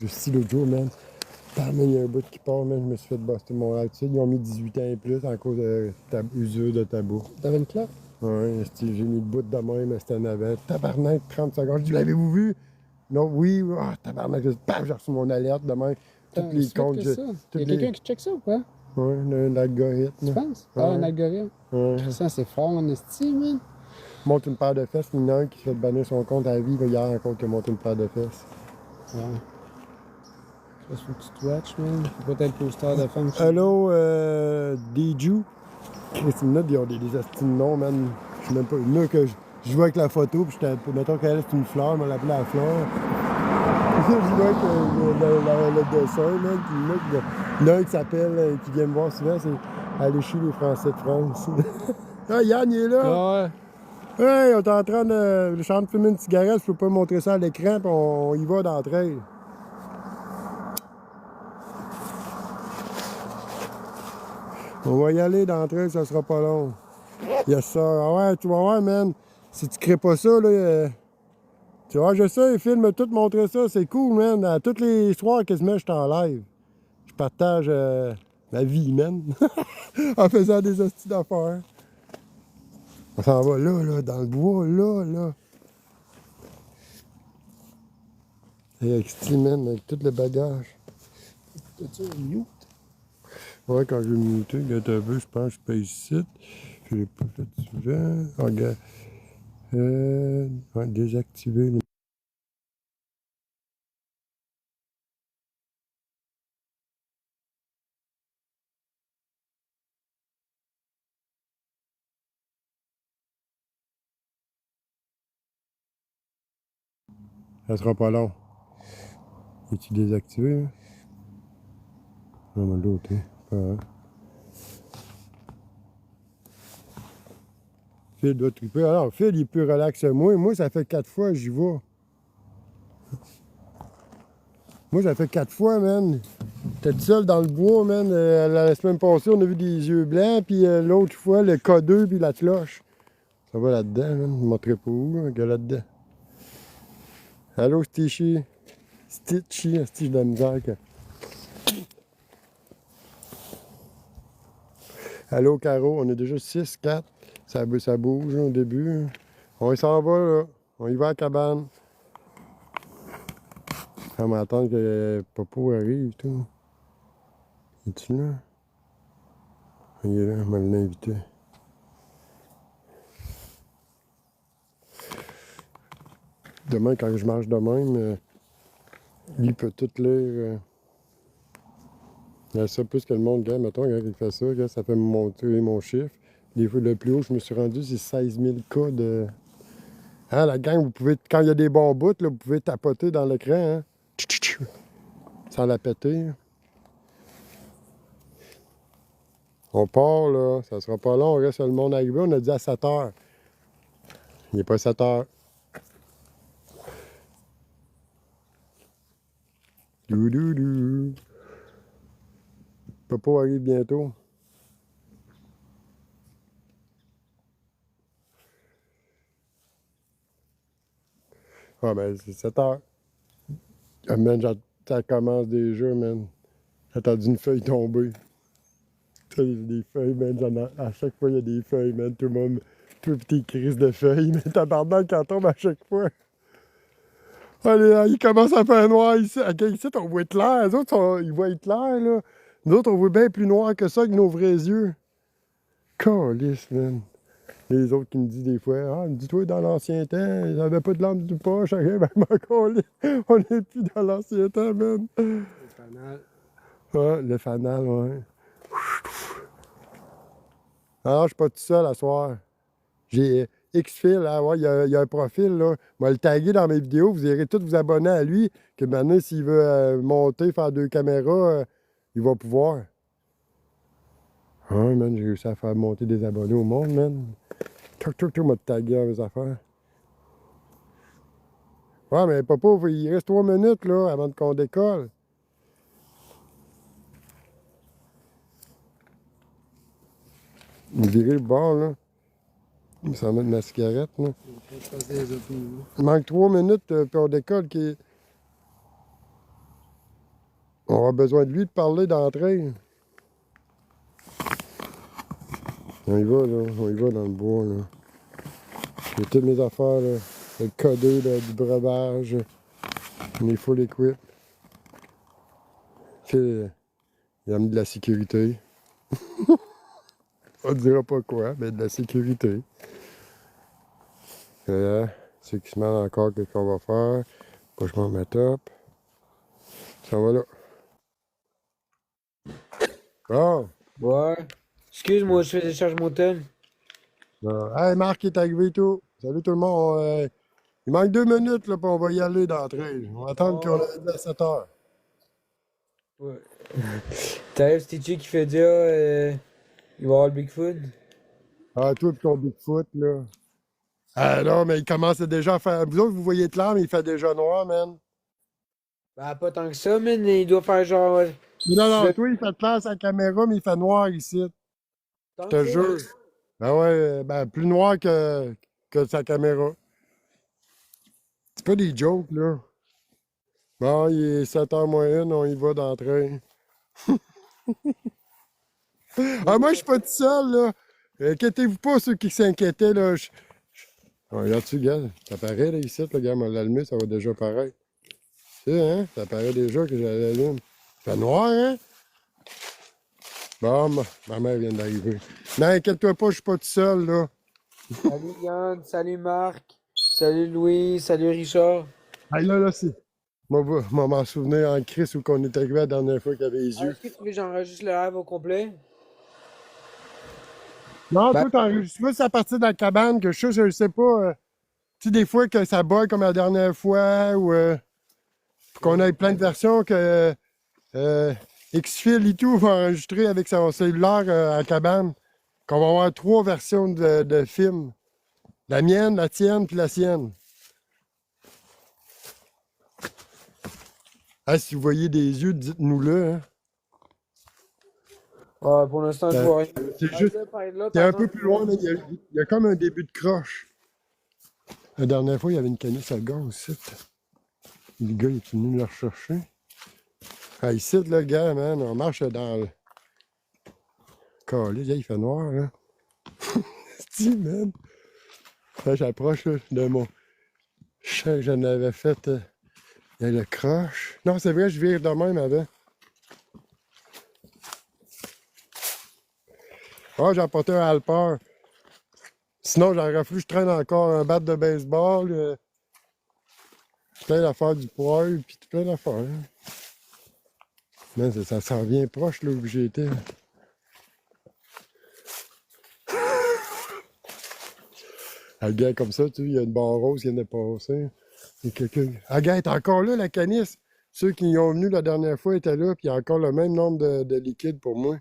Si l'autre jour, man, il y a un bout qui part, man, je me suis fait buster mon altitude. Ils ont mis 18 ans et plus à cause de usure de tabou. T'avais une clope? Ouais, j'ai mis le bout de même, mais c'était en avant. Tabarnak, 30 secondes. Je dis, l'avez-vous vu? Non, oui, ah, tabarnak, paf, j'ai reçu mon alerte demain. Toutes les comptes. Il y a quelqu'un qui check ça ou pas? Ouais, un algorithme. Tu penses? Ouais. Ah, un algorithme. Ouais. Ça, c'est fort en esti, man. Monte une paire de fesses, il y en a un qui se fait bannir son compte à vie, hier encore qu'il a monté une paire de fesses. Ouais. Ça, faut que tu te watches, man. Faut pas être poster de femme. Hello, Diju. Christina, ils ont des astuces de noms, man. Je sais même pas. Là, que je jouais avec la photo, puis j'étais. Mettons qu'elle, c'est une fleur, on l'appelait la fleur. Je jouais avec le dessin, man. Puis là, il y en a un qui s'appelle, qui vient me voir souvent, c'est aller chez les Français de France. Ah, Yann, il est là! Ouais. Hey, on est en train de. Je suis en train de fumer une cigarette, je peux pas montrer ça à l'écran, puis on y va d'entrée. On va y aller d'entrée, ça sera pas long. Yes, sir. Ah ouais, tu vas voir, man. Si tu crées pas ça, là. Tu vois, je sais, les films, tout montrer ça, c'est cool, man. À tous les soirs, quasiment, je suis en live. Je partage ma vie, man. En faisant des hosties d'affaires. On s'en va là, dans le bois, là. Et avec Steve, man, avec tout le bagage. T'as-tu un mute? Ouais, quand j'ai muté, regarde un peu, je pense que je paye ici. Je l'ai pas fait souvent. Ah, regarde. Ouais, désactiver. Ça sera pas long. Es-tu désactivé? Hein? Non, mais l'autre, hein. Pas grave. Phil doit triper. Alors, Phil, il est plus relax que moi. Moi, ça fait 4 fois que j'y vais. Moi, ça fait 4 fois, man. J'étais tout seul dans le bois, man. La semaine passée, on a vu des yeux blancs. Puis l'autre fois, le K2 puis la cloche. Ça va là-dedans, man. Je ne montrerai pas où, un gars là-dedans. Allô, Stitchy. Stitchy, un Stitch de la misère. Allô, Caro. On est déjà 6, 4. Ça bouge, au début. On s'en va, là. On y va à la cabane. On va attendre que Popo arrive, tout. Es-tu là? Il est là, on va l'inviter. Demain, quand je marche de même, lui peut tout lire. Il y a ça plus que le monde, regarde, mettons, regarde, il fait ça, regarde, ça fait monter mon chiffre. Des fois, le plus haut, je me suis rendu, c'est 16 000 cas de. Hein, la gang, vous pouvez, quand il y a des bons bouts, là, vous pouvez tapoter dans l'écran, hein? Sans la péter. On part, là, ça sera pas long, on reste le monde arrivé, on a dit à 7 h. Il n'est pas 7 h. Doudou. Papa arrive bientôt. Ah ben, c'est 7 h. Ah, man, ça commence déjà, man. J'ai attendu une feuille tomber. Tu sais, des feuilles, man. À chaque fois, il y a des feuilles, man. Tout le monde. Tout petit crises de feuilles, mais tabarnak quand tombe à chaque fois. Allez, il commence à faire noir ici. Ici, on voit clair. Les autres, ils voient clair, là. Nous autres, on voit bien plus noir que ça avec nos vrais yeux. Calisse, man. Les autres qui me disent des fois, ah, dis-toi, dans l'ancien temps, ils n'avaient pas de lampe du poche. Ben, on n'est plus dans l'ancien temps, man. Le fanal. Ah, le fanal, ouais. Ah, je suis pas tout seul à soir. J'ai X-Fil, ah ouais, il y a un profil, là. Je vais le taguer dans mes vidéos, vous irez tous vous abonner à lui, que maintenant, s'il veut monter, faire 2 caméras, il va pouvoir. Ah, man, j'ai réussi à faire monter des abonnés au monde, man. Tout, m'a tagué dans mes affaires. Ouais, mais papa, il reste 3 minutes, là, avant qu'on décolle. Il virait le bord, là. Il s'en met de ma cigarette, là. Il manque 3 minutes, puis on décolle. On aura besoin de lui de parler d'entrée. On y va, là. On y va dans le bois, là. J'ai toutes mes affaires, là. Le codé, là, du breuvage. On est full equip. Phil, il a mis de la sécurité. On ne dira pas quoi, mais de la sécurité. C'est qui se demande encore qu'est-ce qu'on va faire. Pas que je m'en mette top. Ça va là. Bon. Ouais. Excuse-moi, je fais décharge mon tel. Hey, Marc est arrivé et tout. Salut tout le monde. Il manque 2 minutes, là, puis on va y aller d'entrée. On va attendre qu'on ait à 7 heures. Ouais. T'arrives, c'est qui fait dire il va y avoir le Bigfoot? Ah, toi pis ton Bigfoot, là. Ah non, mais il commence déjà à faire. Vous autres, vous voyez clair, mais il fait déjà noir, man. Bah, pas tant que ça, man. Il doit faire genre. Mais non, non, Je- toi, il fait clair sa caméra, mais il fait noir ici. Je Tant te que ça? jure. Ah ouais, ben, plus noir que sa caméra. C'est pas des jokes, là. Bon, il est 7h moins 1, on y va d'entrée. Ah, moi, je suis pas tout seul, là. Inquiétez-vous pas, ceux qui s'inquiétaient, là. Oh, regarde-tu, gars, ça paraît, là, ici, le gars, m'a l'allumé, ça va déjà paraître. Tu sais, hein, ça paraît déjà que j'ai l'allume. Ça fait noir, hein? Bon, ma mère vient d'arriver. Non, inquiète-toi pas, je suis pas tout seul, là. Salut Yann, salut Marc, salut Louis, salut Richard. Ah, là, c'est. Moi, m'en souvenir en crise où qu'on est arrivé la dernière fois qu'il y avait les Ah, yeux. est-ce que tu veux que j'enregistre le live au complet? Non, Ben, toi, t'enregistres plus à partir de la cabane que je sais pas. Tu sais, des fois que ça bug comme la dernière fois ou qu'on ait plein de versions que Xfil et tout va enregistrer avec son cellulaire à la cabane. Qu'on va avoir 3 versions de films. La mienne, la tienne, puis la sienne. Ah, si vous voyez des yeux, dites-nous-le. Hein. ouais, pour l'instant, je vois rien. C'est Ah, juste, là, c'est par un peu exemple, plus loin, mais il y a comme un début de croche. La dernière fois, il y avait une canisse à gaz ici. Le gars, il est venu le rechercher. Ah, ici, le gars, man, on marche dans le. Calé, il fait noir, là. C'est man. Là, j'approche là, de mon. Je sais que j'en avais fait. Il y a le croche. Non, c'est vrai, je vire de même avant. Ah, j'ai apporté un halper. Sinon, j'aurais fallu que je traîne encore un bat de baseball. Plein d'affaires du poil, puis plein d'affaires. Hein. Mais ça s'en vient proche, là, où j'étais. Un gars comme ça, tu sais, il y a une barre rose qui vient de passer. Il y a quelqu'un. Ah, gars, est encore là, la canisse. Ceux qui y ont venu la dernière fois étaient là, puis il y a encore le même nombre de liquides pour moi.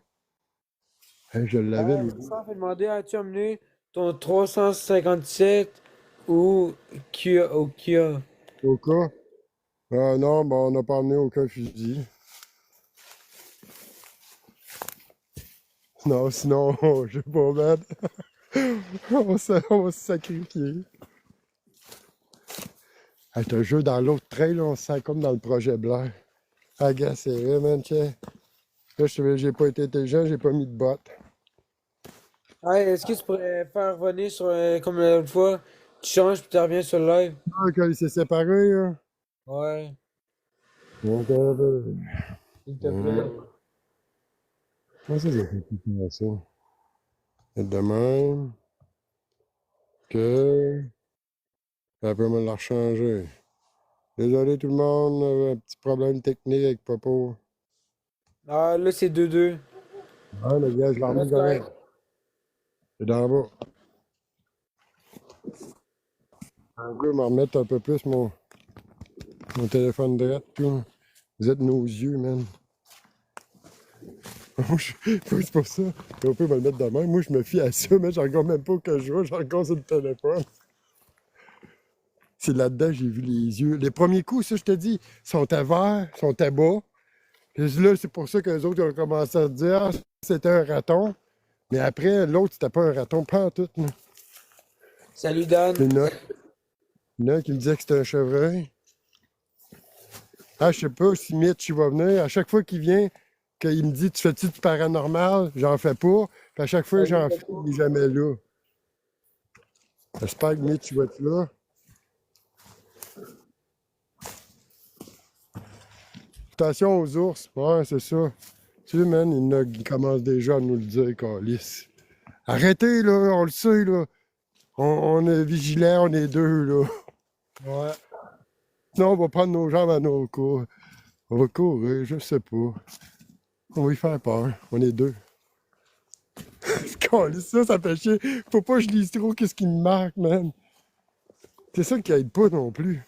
Hein, je l'avais, lui. Vincent fait demander, as-tu amené ton 357 ou Kia, au Kia? Au cas. Ah non, bon, on n'a pas amené aucun fusil. Non, sinon, je vais pas mettre. On va se sacrifier. Hey, je te jure, dans l'autre trail, là, on se sent comme dans le projet Blair. Ah, gars, c'est vrai, man, tiens. Là, j'ai pas été intelligent, j'ai pas mis de bottes. Ouais, est-ce que tu pourrais faire revenir sur, comme l'autre fois, tu changes puis tu reviens sur le live? Ah, quand il s'est séparé, là. Ouais, Donc, s'il te plaît. comment ça, j'ai fait tout ça? Et de même que. Après, on l'a rechangé. Désolé tout le monde, on avait un petit problème technique avec Popo. Ah, là, c'est 2-2. Ah, le gars, je l'ai Là, remis c'est correct. correct. C'est d'en bas. Un peu, me remettre un peu plus mon téléphone droit, tout. Vous êtes nos yeux, man. C'est pas ça. On peut me le mettre de même. Moi, je me fie à ça, mais je regarde même pas que je vois, je regarde sur le téléphone. C'est là-dedans que j'ai vu les yeux. Les premiers coups, ça, je te dis, sont à vert, sont à bas. Puis là, c'est pour ça que les autres ont commencé à se dire, ah, c'était un raton. Mais après, l'autre, c'était pas un raton, pas en tout. Là. Salut Dan. Il y en a qui me disaient que c'était un chevreuil. Ah, je sais pas si Mitch il va venir. À chaque fois qu'il vient, qu'il me dit tu fais-tu du paranormal, j'en fais pas. Puis à chaque fois que j'en fais, il est jamais là. J'espère que Mitch il va être là. Attention aux ours. Ouais, c'est ça. Tu sais, man, il commence déjà à nous le dire, câlisse. Arrêtez, là, on le sait, là. On est vigilants, on est deux, là. Ouais. Sinon, on va prendre nos jambes à nos cours. On va courir, je sais pas. On va y faire peur. On est deux. Câlisse, ça fait chier. Faut pas que je lise trop qu'est-ce qui me marque, man. C'est ça qui aide pas non plus.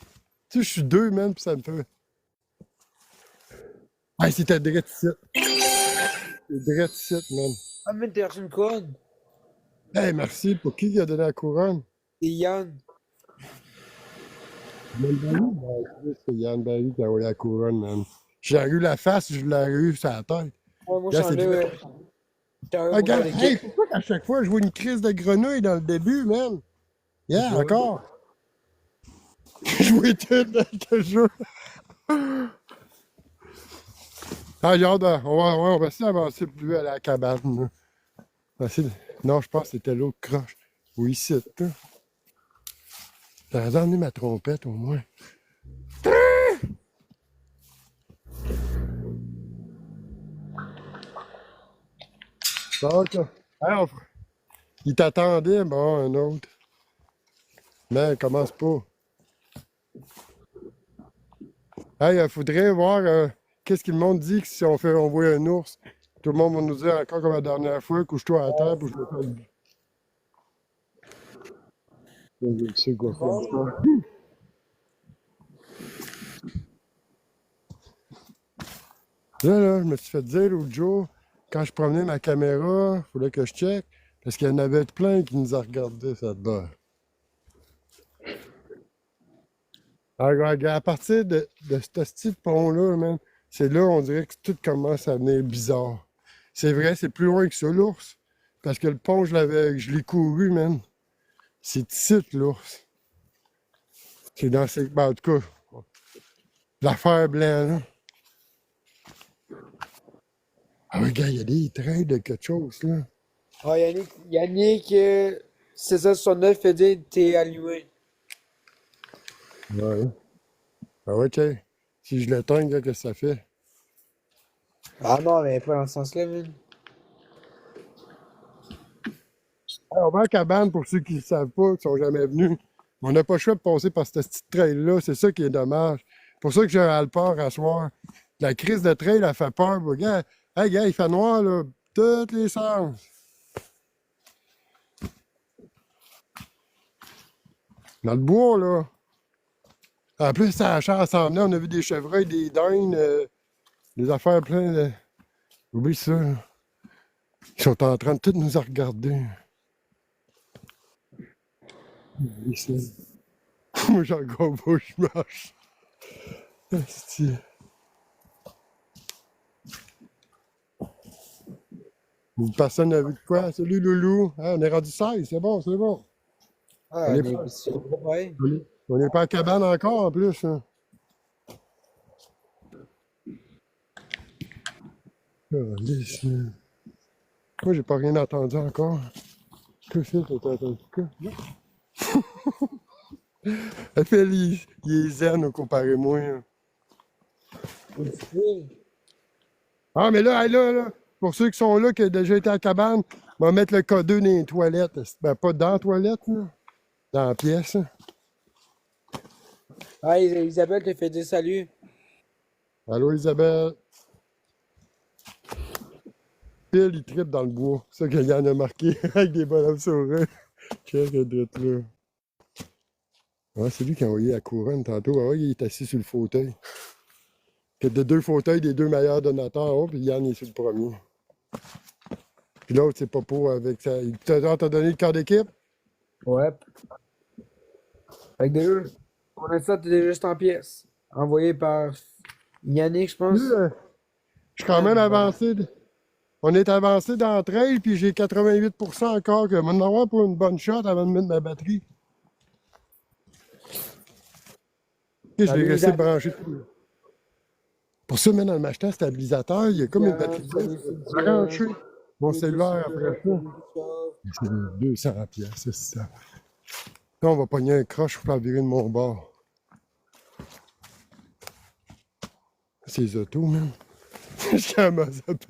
Tu sais, je suis deux, man, pis ça me fait. Ah, c'était direct ici. C'est direct ici, man. Ah, mais t'as reçu une couronne. Hey, merci. Pour qui il a donné la couronne? C'est Yann. Yann Barry? Ben, c'est Yann Barry qui a envoyé la couronne, man. J'ai eu la face, je l'ai eu sur la tête. Ouais, moi, Là, j'en c'est ai. du... J'en ai Ah, pour regarde, faire hey, l'équipe. pourquoi à chaque fois je vois une crise de grenouille dans le début, man? Yeah, Ouais. encore. Je vois tout dans le jeu. Ah, j'ai hâte de... on va essayer d'avancer plus à la cabane, là. On va essayer de- Non, je pense que c'était l'autre croche. Oui, ici, là. J'aurais emmené ma trompette, au moins. Donc, hey, il t'attendait, bon, un autre. Mais commence pas. Hey, il faudrait voir qu'est-ce que le monde dit que si on voit un ours. Tout le monde va nous dire encore comme la dernière fois, couche-toi à terre pour que je me fasse. Je sais quoi faire. Là, je me suis fait dire l'autre jour, quand je promenais ma caméra, il fallait que je check, parce qu'il y en avait plein qui nous a regardé, ça là. Alors, regarde, à partir de ce petit pont-là, man, c'est là on dirait que tout commence à venir bizarre. C'est vrai, c'est plus loin que ça, l'ours. Parce que le pont, je l'ai couru, man. C'est ici, l'ours. C'est dans ces. Ben, en tout cas, l'affaire blanc, là. Ah, regarde, il y a des traits de quelque chose, là. Ah, Yannick, 1669 fait dire t'es allumé. Ouais. Ah, ouais, tiens. Si je l'éteins, regarde, qu'est-ce que ça fait? Ah non, mais pas dans ce sens-là, man. Hey, on va à la cabane pour ceux qui ne savent pas, qui sont jamais venus. On n'a pas le choix de passer par cette petite trail-là. C'est ça qui est dommage. C'est pour ça que j'ai un peur à soir. La crise de trail, elle fait peur. Regarde, hey, gars, il fait noir, là. Tous les sens. Dans le bois, là. En plus, ça la chasse en venait. On a vu des chevreuils, des dindes, des affaires pleines de. Oublie ça, là. Ils sont en train de tous nous regarder. Oublie ça. Moi, j'ai encore pas, je marche. Asti. Personne n'a vu de quoi? Salut, Loulou. Ah, on est rendu 16, c'est bon, c'est bon. On Ah, n'est mais pas, c'est pas pareil. on n'est pas en cabane encore, en plus, hein. Calisse, man. Moi, j'ai pas rien entendu encore. Que fait, t'as entendu quoi? Elle fait, il est zen, comparé-moi, hein. Ah, mais là, hey, là, pour ceux qui sont là, qui ont déjà été à la cabane, on va mettre le codeux dans les toilettes. Ben, pas dans la toilette, là. Dans la pièce, hein. Ah, Isabelle te fait dire salut. Allô, Isabelle? Phil, il tripe dans le bois. C'est ça qu'il y en a marqué avec des bonhommes sourires. Check, il doit être là. Ouais, c'est lui qui a envoyé la couronne tantôt. Ah ouais, il est assis sur le fauteuil. Il y a de deux fauteuils des deux meilleurs donateurs en haut, puis Yann est sur le premier. Puis l'autre, c'est Popo avec ça. T'as donné le corps d'équipe? Ouais. Fait que déjà, pour l'instant, t'es juste en pièces. Envoyé par Yannick, je Lui, pense. je suis quand même avancé. On est avancé dans le trail, puis j'ai 88% encore que je vais en avoir pour une bonne shot avant de mettre ma batterie. Ok, je vais Salut, rester Isabelle. branché. Pour ça, même en m'achetant un stabilisateur, il y a comme une batterie. J'ai arraché mon cellulaire après ça. C'est 200 pièces, c'est ça. Là, on va pogner un croche pour la virer de mon bord. C'est les autos, même. Jusqu'à ma fuck.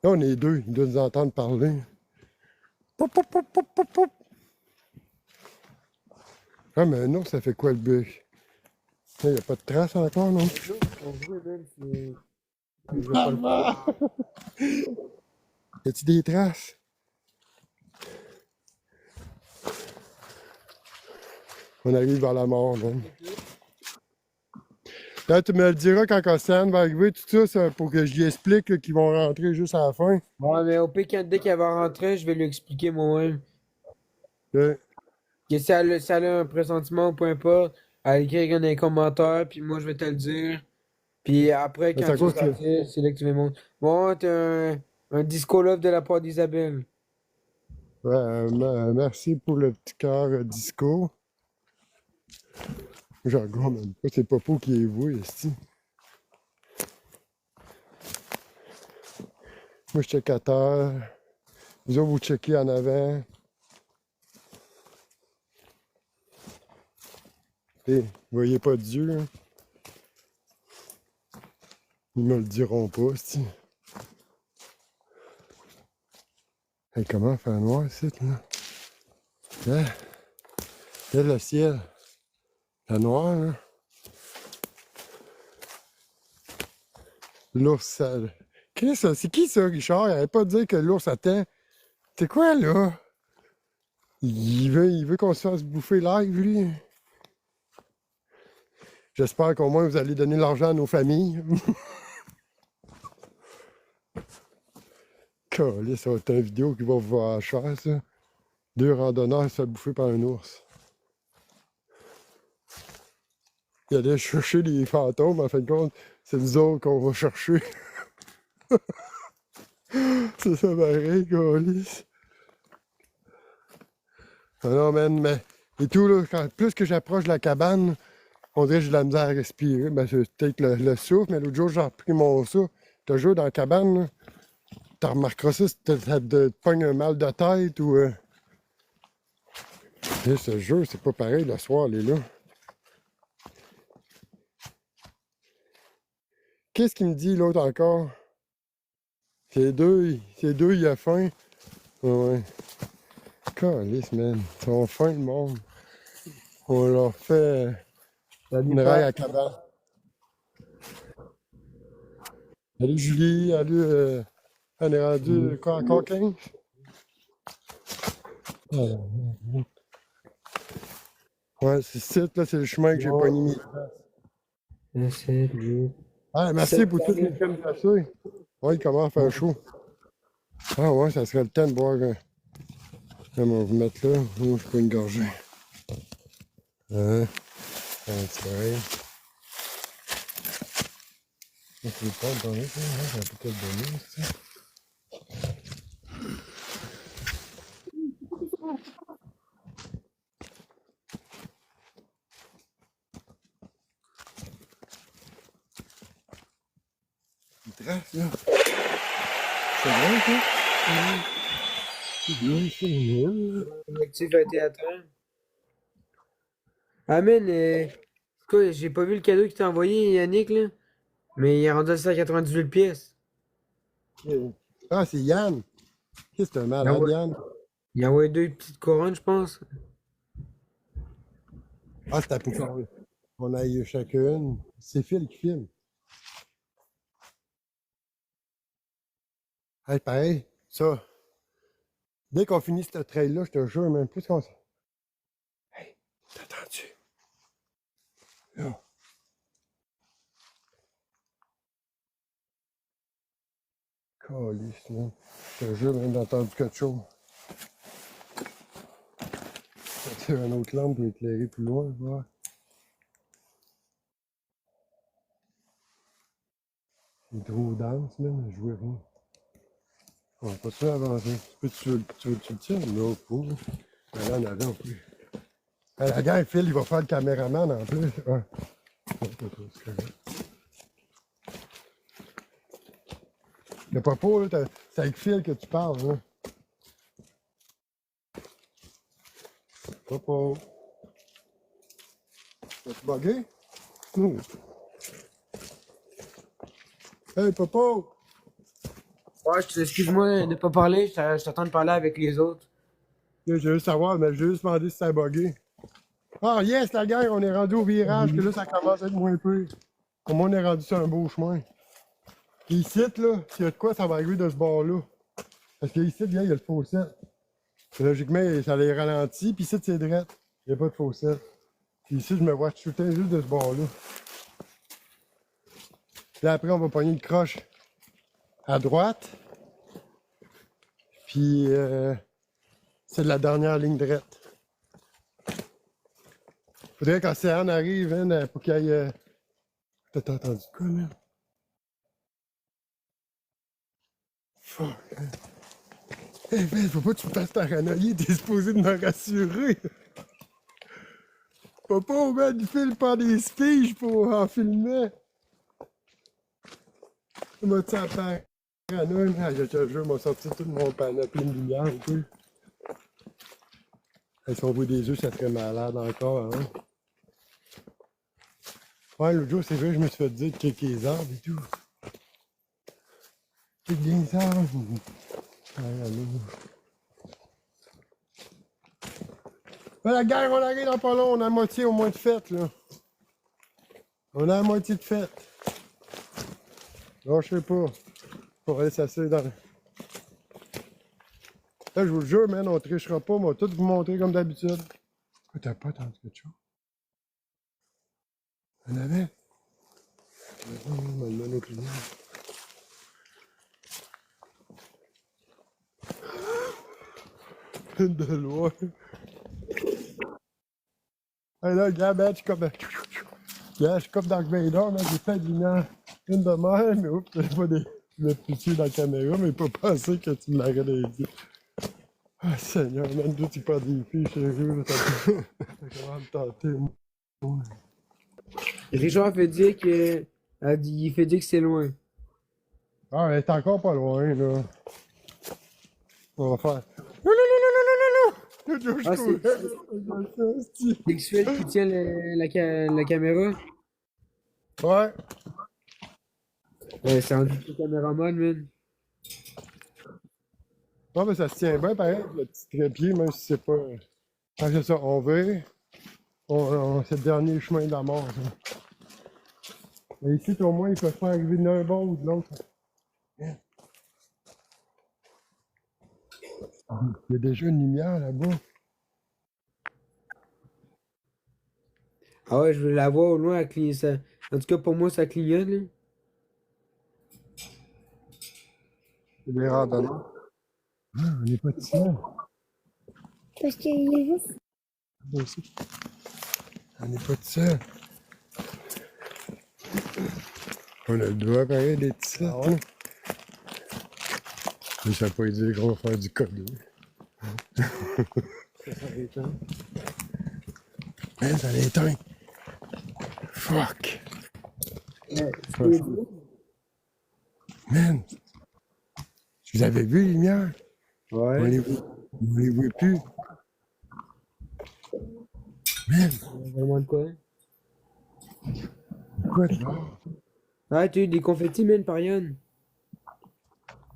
Là, on est deux. Ils doivent nous entendre parler. Pop, pop, pop, pop, pop, pop. Ah, mais non, ça fait quoi le bec? Il n'y a pas de traces encore, non? On jouait, man, c'est. Je vais pas le Ah, y a-t-il des traces? On arrive vers la mort, man. Là, tu me le diras quand Océane va arriver, tout ça, c'est pour que je lui explique là, qu'ils vont rentrer juste à la fin. Ouais, mais au pire, dès qu'elle va rentrer, je vais lui expliquer moi-même. Ouais. Que si elle a un pressentiment ou peu importe, elle écrit dans les commentaires, puis moi, je vais te le dire. Puis après, Mais quand c'est à tu vas cause que... sortir, c'est là que tu vas me montrer. Bon, t'as un disco love de la part d'Isabelle. Ouais, merci pour le petit cœur disco. Genre, gros, même pas, c'est Popo qui est vous, ici. Moi, je check à terre. Vous autres, vous checkez en avant. Et vous voyez pas Dieu, hein? Ils me le diront pas, si. Hey, comment faire noir ici, là? Hein? Là, le ciel. La noir, là. L'ours, ça... Qu'est-ce que ça? C'est qui ça, Richard? Il arrête pas de dire que l'ours attend. C'est quoi, là? Il veut qu'on se fasse bouffer live, lui. J'espère qu'au moins vous allez donner l'argent à nos familles. Calé, ça va être une vidéo qui va vous voir cher, ça. Deux randonneurs se faire bouffer par un ours. Il allait chercher des fantômes, en fin de compte, c'est nous autres qu'on va chercher. C'est ça pareil, câlisse. Ah non, man, mais... Et tout, là, plus que j'approche de la cabane, on dirait que j'ai de la misère à respirer. Ben, c'est peut-être le souffle, mais l'autre jour, j'ai repris mon souffle. Toujours dans la cabane, là. Tu remarqueras ça si tu te pognes un mal de tête ou... Et ce jeu, c'est pas pareil le soir, elle est là. Qu'est-ce qu'il me dit l'autre encore? C'est deux, il a faim. Ouais. Calisse, man. Ils sont faim, le monde. On leur fait une raille à cabane. Salut Julie, salut. On est rendu quoi, encore 15? Ouais, c'est site, là, c'est le chemin que j'ai pogné mis. 7, 8. Ah, merci pour toutes les crèmes glacées. Ouais, il commence à faire chaud. Ah ouais, ça serait le temps de boire. On va vous mettre là. Moi, je peux une gorgée. Hein? Un petit pareil. Ça, c'est pas le temps, ça. Ça peut peut-être donner, ça. Une trace, là. C'est vrai, ça? C'est bien, c'est bien. L'actif a été atteint. Ah, man, quoi, j'ai pas vu le cadeau qu'il t'a envoyé, Yannick, là. Mais il est rendu à 198 pièces. Ah, c'est Yann. Qu'est-ce que c'est un Il a malade, envoyé, Yann? il a envoyé deux petites couronnes, je pense. Ah, c'était pour qu'on aille chacune. C'est Phil qui filme. Hey, pareil, ça. Dès qu'on finit ce trail-là, je te jure, même plus qu'on... Hey, t'entends-tu? Là. Calisse, là. Je te jure, même d'entendre quelque chose. C'est un autre lampe pour éclairer plus loin, voir. C'est trop dense, même, je vois rien. On va pas se faire avancer. Tu le tiens? Non, pas. Ben là, en avant, plus. La gang, Phil, il va faire le caméraman en plus. Ah. Non, pas trop, c'est correct. Le popo, là, c'est avec Phil que tu parles, là. Popo. T'as-tu bugué? Non. Hey, Popo! Ouais, excuse-moi de pas parler, je t'attends de parler avec les autres. Là, je veux savoir, mais j'ai juste demandé si ça a bugué. Ah, yes, la gang, on est rendu au virage, que là, ça commence à être moins peu. Au moins, on est rendu sur un beau chemin. Puis ici, là, s'il y a de quoi, ça va arriver de ce bord-là. Parce qu'ici, il y a le fossé. Logiquement, ça les ralentit, puis ici, c'est direct. Il n'y a pas de fossé. Puis ici, je me vois shooter juste de ce bord-là. Puis après, on va pogner une croche à droite. Puis, c'est la dernière ligne droite. Faudrait qu'Océane arrive, hein, pour qu'il y ait... T'as entendu quoi, là? Fuck. Hey, man, faut pas que tu me fasses paranoïer, t'es supposé de me rassurer. Papa, man, il file par des spiges pour en filmer. Moi, tu sais, paranoïa, ah, je te jure, m'a sorti tout mon panoplie de lumière, un peu. Si on voit des yeux, ça serait malade encore, hein. Ouais, l'autre jour, c'est vrai, je me suis fait dire de checker les arbres et tout. Check les arbres. Ah, allô. Ben, la gang, on arrive dans pas long, on a la moitié au moins de fête, là. On a la moitié de fête. Non, je sais pas. Pour aller s'asseoir dans le... Là, je vous le jure, man, on trichera pas, on va tout vous montrer comme d'habitude. Pourquoi t'as pas entendu quelque chose? On avait? On va le mettre au client. De loin. Hey là, gars, ben, je suis comme... Yeah, je suis comme Dark Vader, mais j'ai fait de lumière. Une de même, mais oups, j'avais pas des... le petit dans la caméra, mais pas penser que tu me l'aurais dit. Ah, Seigneur, même toi, tu pas des filles, sérieux, t'as comment me tenter, moi. Richard fait dire que. Il fait dire que c'est loin. Ah, elle est encore pas loin, là. On va faire... Non, non, non, non, non, non, non! L'autre jour, je Ah, courais. c'est Xfel qui tient la caméra. Ouais. Ouais, c'est un petit caméraman, man. Non, mais ça se tient bien, pareil, le petit trépied, même si c'est pas... Ah, c'est ça, on va... c'est le dernier chemin de la mort, ça. Mais ici, au moins, ils peuvent pas arriver d'un bord ou de l'autre. Il y a déjà une lumière là-bas. Ah ouais, je veux la voir au loin, elle clignote. En tout cas, pour moi, ça clignote, là. C'est des randonneurs. Ah, on n'est pas de ça. Parce qu'il y a juste. Aussi. On n'est pas de ça. On a le droit pareil d'être ça. Ah ouais? Mais ça veut pas dire qu'on va faire du code. Ça l'éteint. Man, ça l'éteint. Fuck. Ouais, Man, vous avez vu les lumières? On ouais. les voit plus. Man, Vraiment de quoi? quoi de là? Ah, t'as eu des confettis, man, par Yann.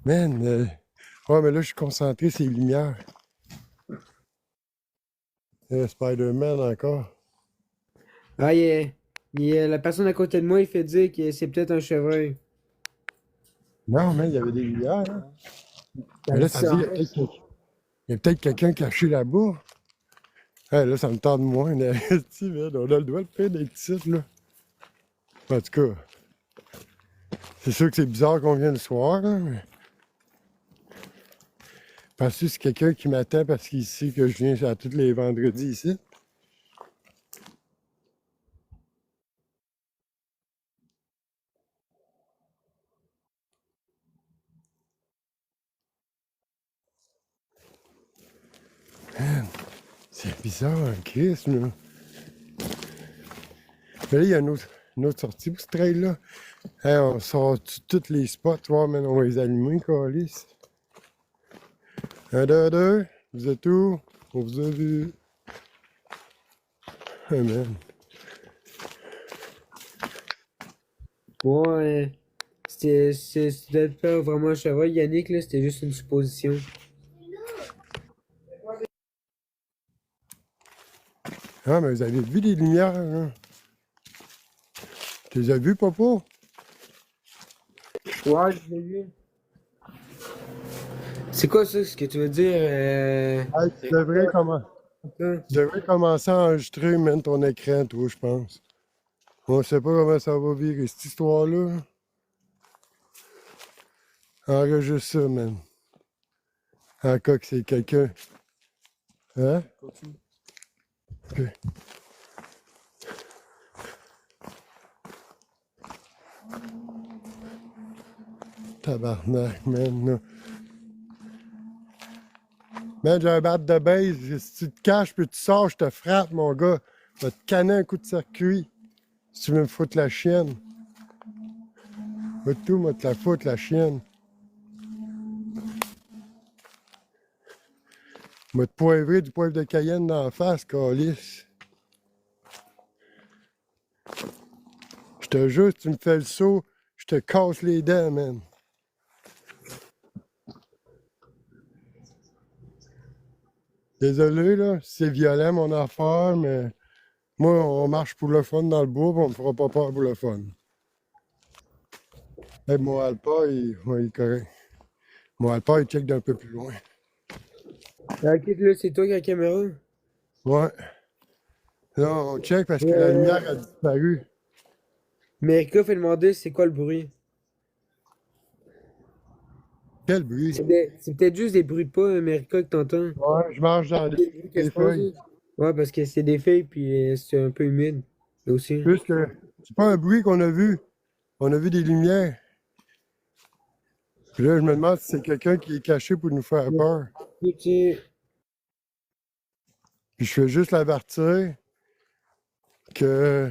Man, ouais, mais là, je suis concentré sur les lumières. Spider-Man encore. Ah, la personne à côté de moi, il fait dire que c'est peut-être un chevreuil. Non, man, il y avait des lumières. Hein. Mais là, ça Ça- dit, il y a peut-être quelqu'un caché là-bas. Hey, là, ça me tente moins. Mais, man, on a le droit de faire des titres, là. En tout cas, c'est sûr que c'est bizarre qu'on vienne le soir, hein, mais... Penses-tu que c'est quelqu'un qui m'attend parce qu'il sait que je viens à tous les vendredis ici? Man, c'est bizarre, Chris, là. Mais là, il y a un autre... une autre sortie pour ce trail-là. Hey, on sort tous les spots, voir, man, on va les allumer, câlisse. 1, 2, 2, vous êtes où? On vous a vu. Hey, man. Ouais, c'était pas vraiment un cheval, Yannick, là, c'était juste une supposition. Ah, mais vous avez vu les lumières, hein? Tu les as vues, papa? Ouais, je l'ai vu. C'est quoi ça, ce que tu veux dire? Hey, tu devrais commencer à enregistrer, man, ton écran, toi, je pense. On sait pas comment ça va virer, cette histoire-là. Enregistre ça, man. En cas que c'est quelqu'un. Hein? Ok. Tabarnak, man. Là. Man, j'ai un bat de base. Si tu te caches puis tu sors, je te frappe, mon gars. Je vais te canner un coup de circuit. Si tu veux me foutre la chienne. Va tout, moi, te la foutre, la chienne. Moi, te poivrer du poivre de Cayenne dans la face, câlisse. Je te jure, si tu me fais le saut, je te casse les dents, man. Désolé, là, c'est violent, mon affaire, mais moi, on marche pour le fun dans le bois, puis on me fera pas peur pour le fun. Hey, mon Alpa, ouais, il est correct. Mon Alpa, il check d'un peu plus loin. Ok, là, c'est toi qui as la caméra? Ouais. Là, on check parce que la lumière a disparu. America fait demander c'est quoi le bruit. Quel bruit. C'est peut-être juste des bruits de pas, America, que t'entends. Ouais, je marche dans Des bruits que je les pense. feuilles. Ouais, parce que c'est des feuilles, puis c'est un peu humide. Là aussi. Plus que c'est pas un bruit qu'on a vu. On a vu des lumières. Puis là, je me demande si c'est quelqu'un qui est caché pour nous faire peur. Ok. Puis je fais juste l'avertir que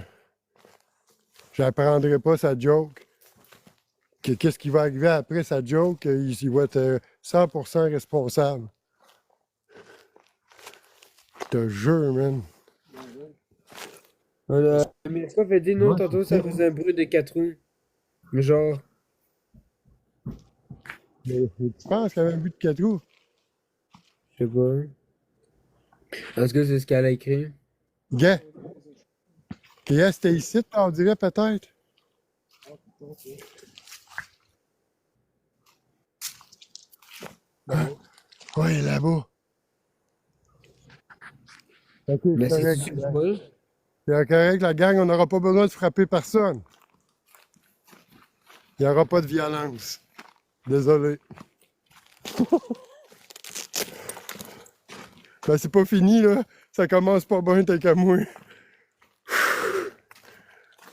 j'apprendrai pas sa joke. Que qu'est-ce qui va arriver après sa joke, il va être 100% responsable. Je te jure, man. America fait dire non, tantôt ça faisait un bruit de 4 roues. Mais genre, Mais tu penses qu'il y avait un but de 4 roues? je sais pas. Est-ce que c'est ce qu'elle a écrit? Gars, c'était ici, on dirait peut-être. Oui, là-bas. Ok, Mais c'est c'est correct. super pas. C'est correct, la gang, on n'aura pas besoin de frapper personne. Il n'y aura pas de violence. Désolé. Ben, c'est pas fini, là. Ça commence pas bien, t'es qu'à moi.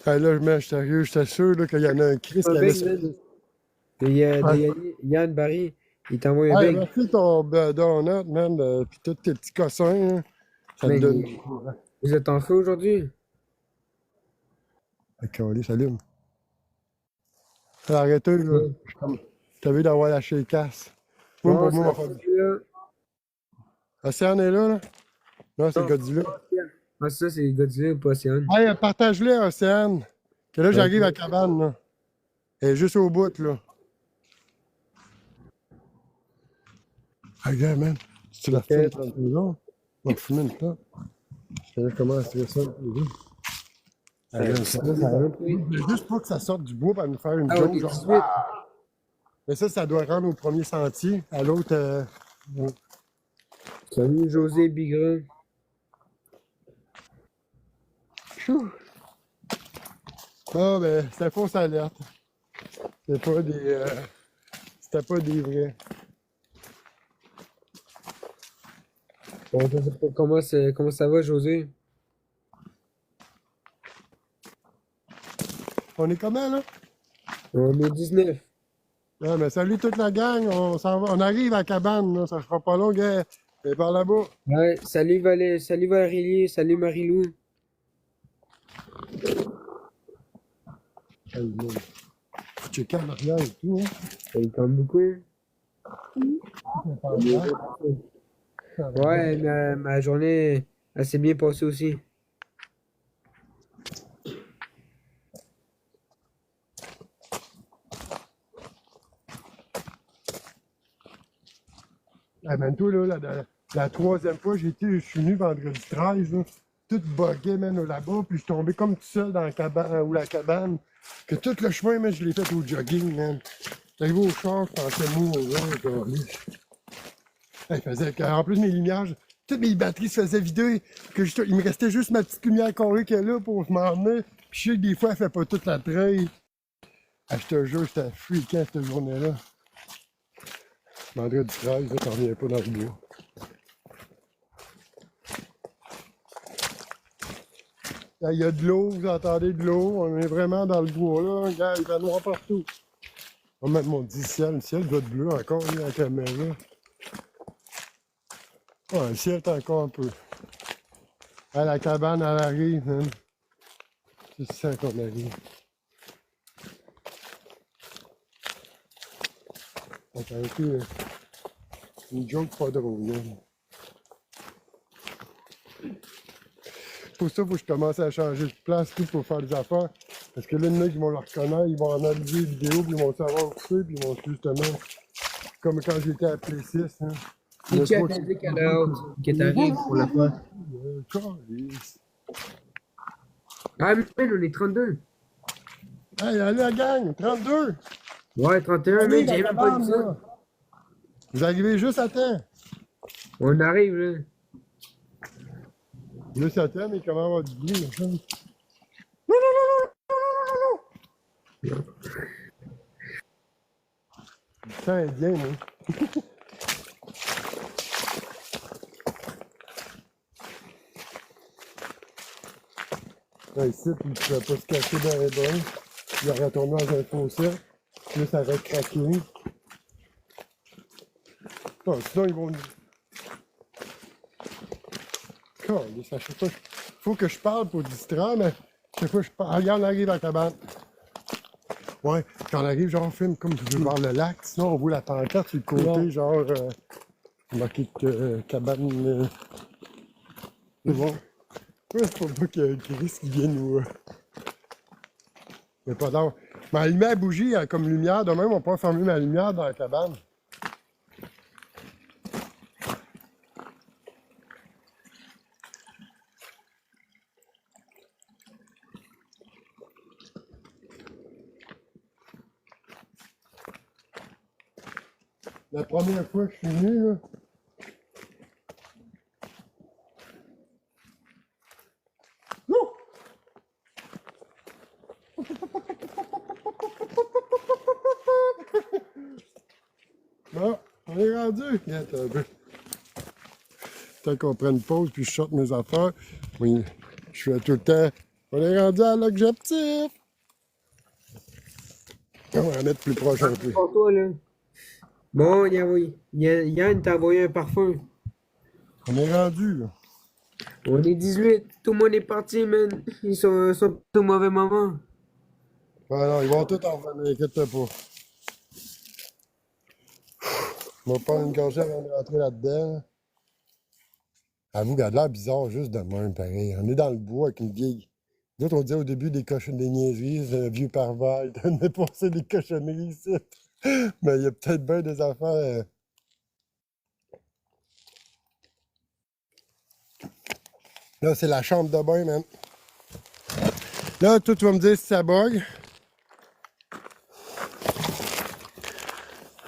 Hey, là, je suis sérieux, je t'assure là, qu'il y en a un Christ qui avait ça. Yann Barry, il t'envoie un Hey, bec. merci ton donut, man, pis tous tes petits cossins, là. Ça me Mais donne du courant. vous êtes en feu aujourd'hui? Ok, allez, salut. Arrêtez, là. T'as vu d'avoir lâché les casses. Moi, Non, pour moi, on va c'est faire du... là. Océane est là, là? Non, c'est Non, Godzilla. ah, ça, c'est Godzilla ou pas Océane. Hey, partage-le, Océane. Que là, j'arrive à Ok. la cabane, là. Elle est juste au bout, là. Regarde, man. Si tu la refumes 30 secondes, on va fumer une temps. Je commence à tirer ça. Regarde, ça Ça oui. je veux juste pas que ça sorte du bois pour nous faire une Ah, joke, ok, genre. 18. Mais ça doit rendre au premier sentier. À l'autre, Salut, José Bigra. ah, ben, c'était fausse alerte. C'était pas des vrais. Bon, je sais pas comment ça va, José? On est comment, là? On est 19. Ah, mais salut toute la gang. On s'en va. On arrive à la cabane, là. Ça sera pas long, gars. Et par là-bas. Ouais, salut Valérie, salut Marilou. Hey, man. Faut checker en arrière et tout, hein. Ça lui tente beaucoup, hein. Ouais, ma journée, elle s'est bien passée aussi. Ah, man, toi, là, la troisième fois, je suis venu vendredi 13, là, tout bugué, man, là-bas, puis je suis tombé comme tout seul dans la cabane, ou la cabane, que tout le chemin, man, je l'ai fait au jogging, man. J'arrive au char, je pensais mourir, câlisse. Il faisait, en plus, mes lumières, toutes mes batteries se faisaient vider, il me restait juste ma petite lumière carrée qui est là pour m'emmener, puis je sais que des fois, elle fait pas toute la trail. Ah, je te jure, j'étais freakant cette journée-là. Vendredi 13, là, t'en reviens pas dans le bois. Là, il y a de l'eau, vous entendez de l'eau, on est vraiment dans le bois là, regarde, il fait noir partout. On va mettre mon petit ciel, le ciel doit être bleu encore, là, la caméra. Ouais, le ciel est encore un peu. Ah, la cabane, elle arrive, man. C'est ça qu'on arrive. Ça a été une joke pas drôle, man. Pour ça, il faut que je commence à changer de place tout pour faire des affaires. Parce que là, il y en a qui vont le reconnaître, ils vont analyser les vidéos, puis ils vont savoir où c'est, puis ils vont justement, comme quand j'étais à Plessis, hein. Et tu as dit qu'à l'heure que t'arrives pour la fois. Calice. Ah, mais on est 32. Hey, allez la gang, 32! Ouais, 31, Allez, mais j'ai la même pas cabane, dit ça. là. Vous arrivez juste à temps. On arrive, là. Juste à temps, mais comment avoir du bruit, là, ça? Le temps est bien, hein. Là, ici, puis tu ne pouvais pas se cacher dans les bains. Il aurait tombé dans un fossé. Là, ça aurait craqué. Ah, sinon, ils vont... Calisse, à chaque fois, faut que je parle pour distraire, mais chaque fois que je parle... Ah, regarde, on arrive à la cabane. Ouais, quand on arrive, genre, on filme comme tu veux voir le lac. Sinon, on voit la pancarte sur le côté, Ouais. genre... marqué cabane... C'est bon. Ouais, faut pas que Chris qui vienne nous... Mais pas d'heure. Mais allumer la bougie comme lumière. Demain, on peut fermer ma lumière dans la cabane. La première fois que je suis venu, là... Ouh! Bon, on est rendu. Attends un peu. Tant qu'on prenne une pause puis je sorte mes affaires. Oui, je fais tout le temps. On est rendu à l'objectif. On va en mettre plus proche un peu. Pour toi, là. Bon, Yann t'a envoyé un parfum. On est rendu, là. On est 18. Tout le monde est parti, man. Ils sont au mauvais moment. Ah non, ils vont tout en revenir, inquiète-toi pas. On va prendre une gorgée avant de rentrer là-dedans. Là. Avoue qu'il a de l'air bizarre juste de même, pareil. On est dans le bois avec une vieille. Nous autres, on disait au début des cochonneries, des niaiseries, un vieux pervers, il donnait passer des cochonneries ici. Mais il y a peut-être bien des affaires. Là, c'est la chambre de bain, man. Là, toi, tu vas me dire si ça bug.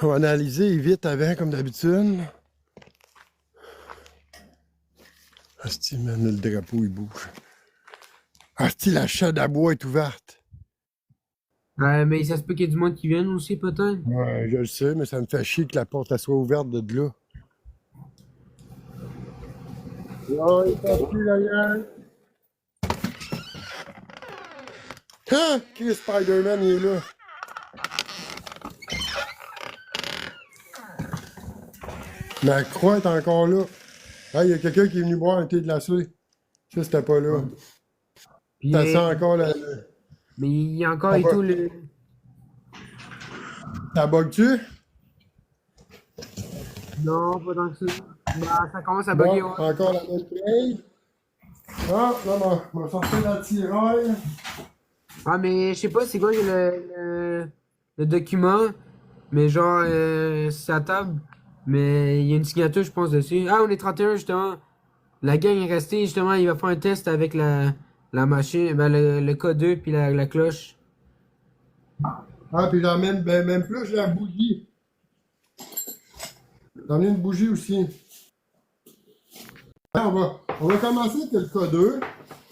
On va analyser vite avant, comme d'habitude. Asti, man, le drapeau, il bouge. Asti, la chaîne à bois est ouverte. Mais ça se peut qu'il y ait du monde qui vienne aussi, peut-être. Ouais, je le sais, mais ça me fait chier que la porte elle soit ouverte de là. Oh, il est parti, la gang. Ah! Qui est Spider-Man, il est là. Ma croix est encore là. Ah, il y a quelqu'un qui est venu boire un thé glacé. Ça, c'était pas là. Puis, Ça sent encore Mais il y a encore Ça et va. tout le. Ça bug-tu? Non, pas tant que ça. Bah, ça commence à Bon, bugger, ouais. encore la même play. Ah, non, non, on va sortir dans le tirail. Ah, mais je sais pas c'est quoi le document, mais genre, c'est à table. Mais il y a une signature, je pense, dessus. Ah, on est 31 justement. La gang est restée, justement, il va faire un test avec la machine, ben, le K2 puis la cloche. Ah, puis j'emmène, ben, même plus, j'ai la bougie. J'en ai une bougie aussi. Ah, on va commencer avec le K2.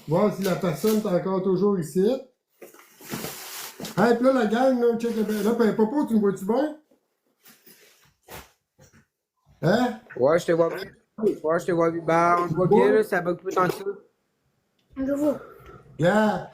Voir si la personne est encore toujours ici. Hey, puis là, la gang, là, check le. Là, ben, Popo, tu me vois-tu bien? Hein? Ouais, je te vois bien. Ouais, je te vois bien. Bah, on te voit bien, là, ça bug pas tant que ça. Je vois. Gars,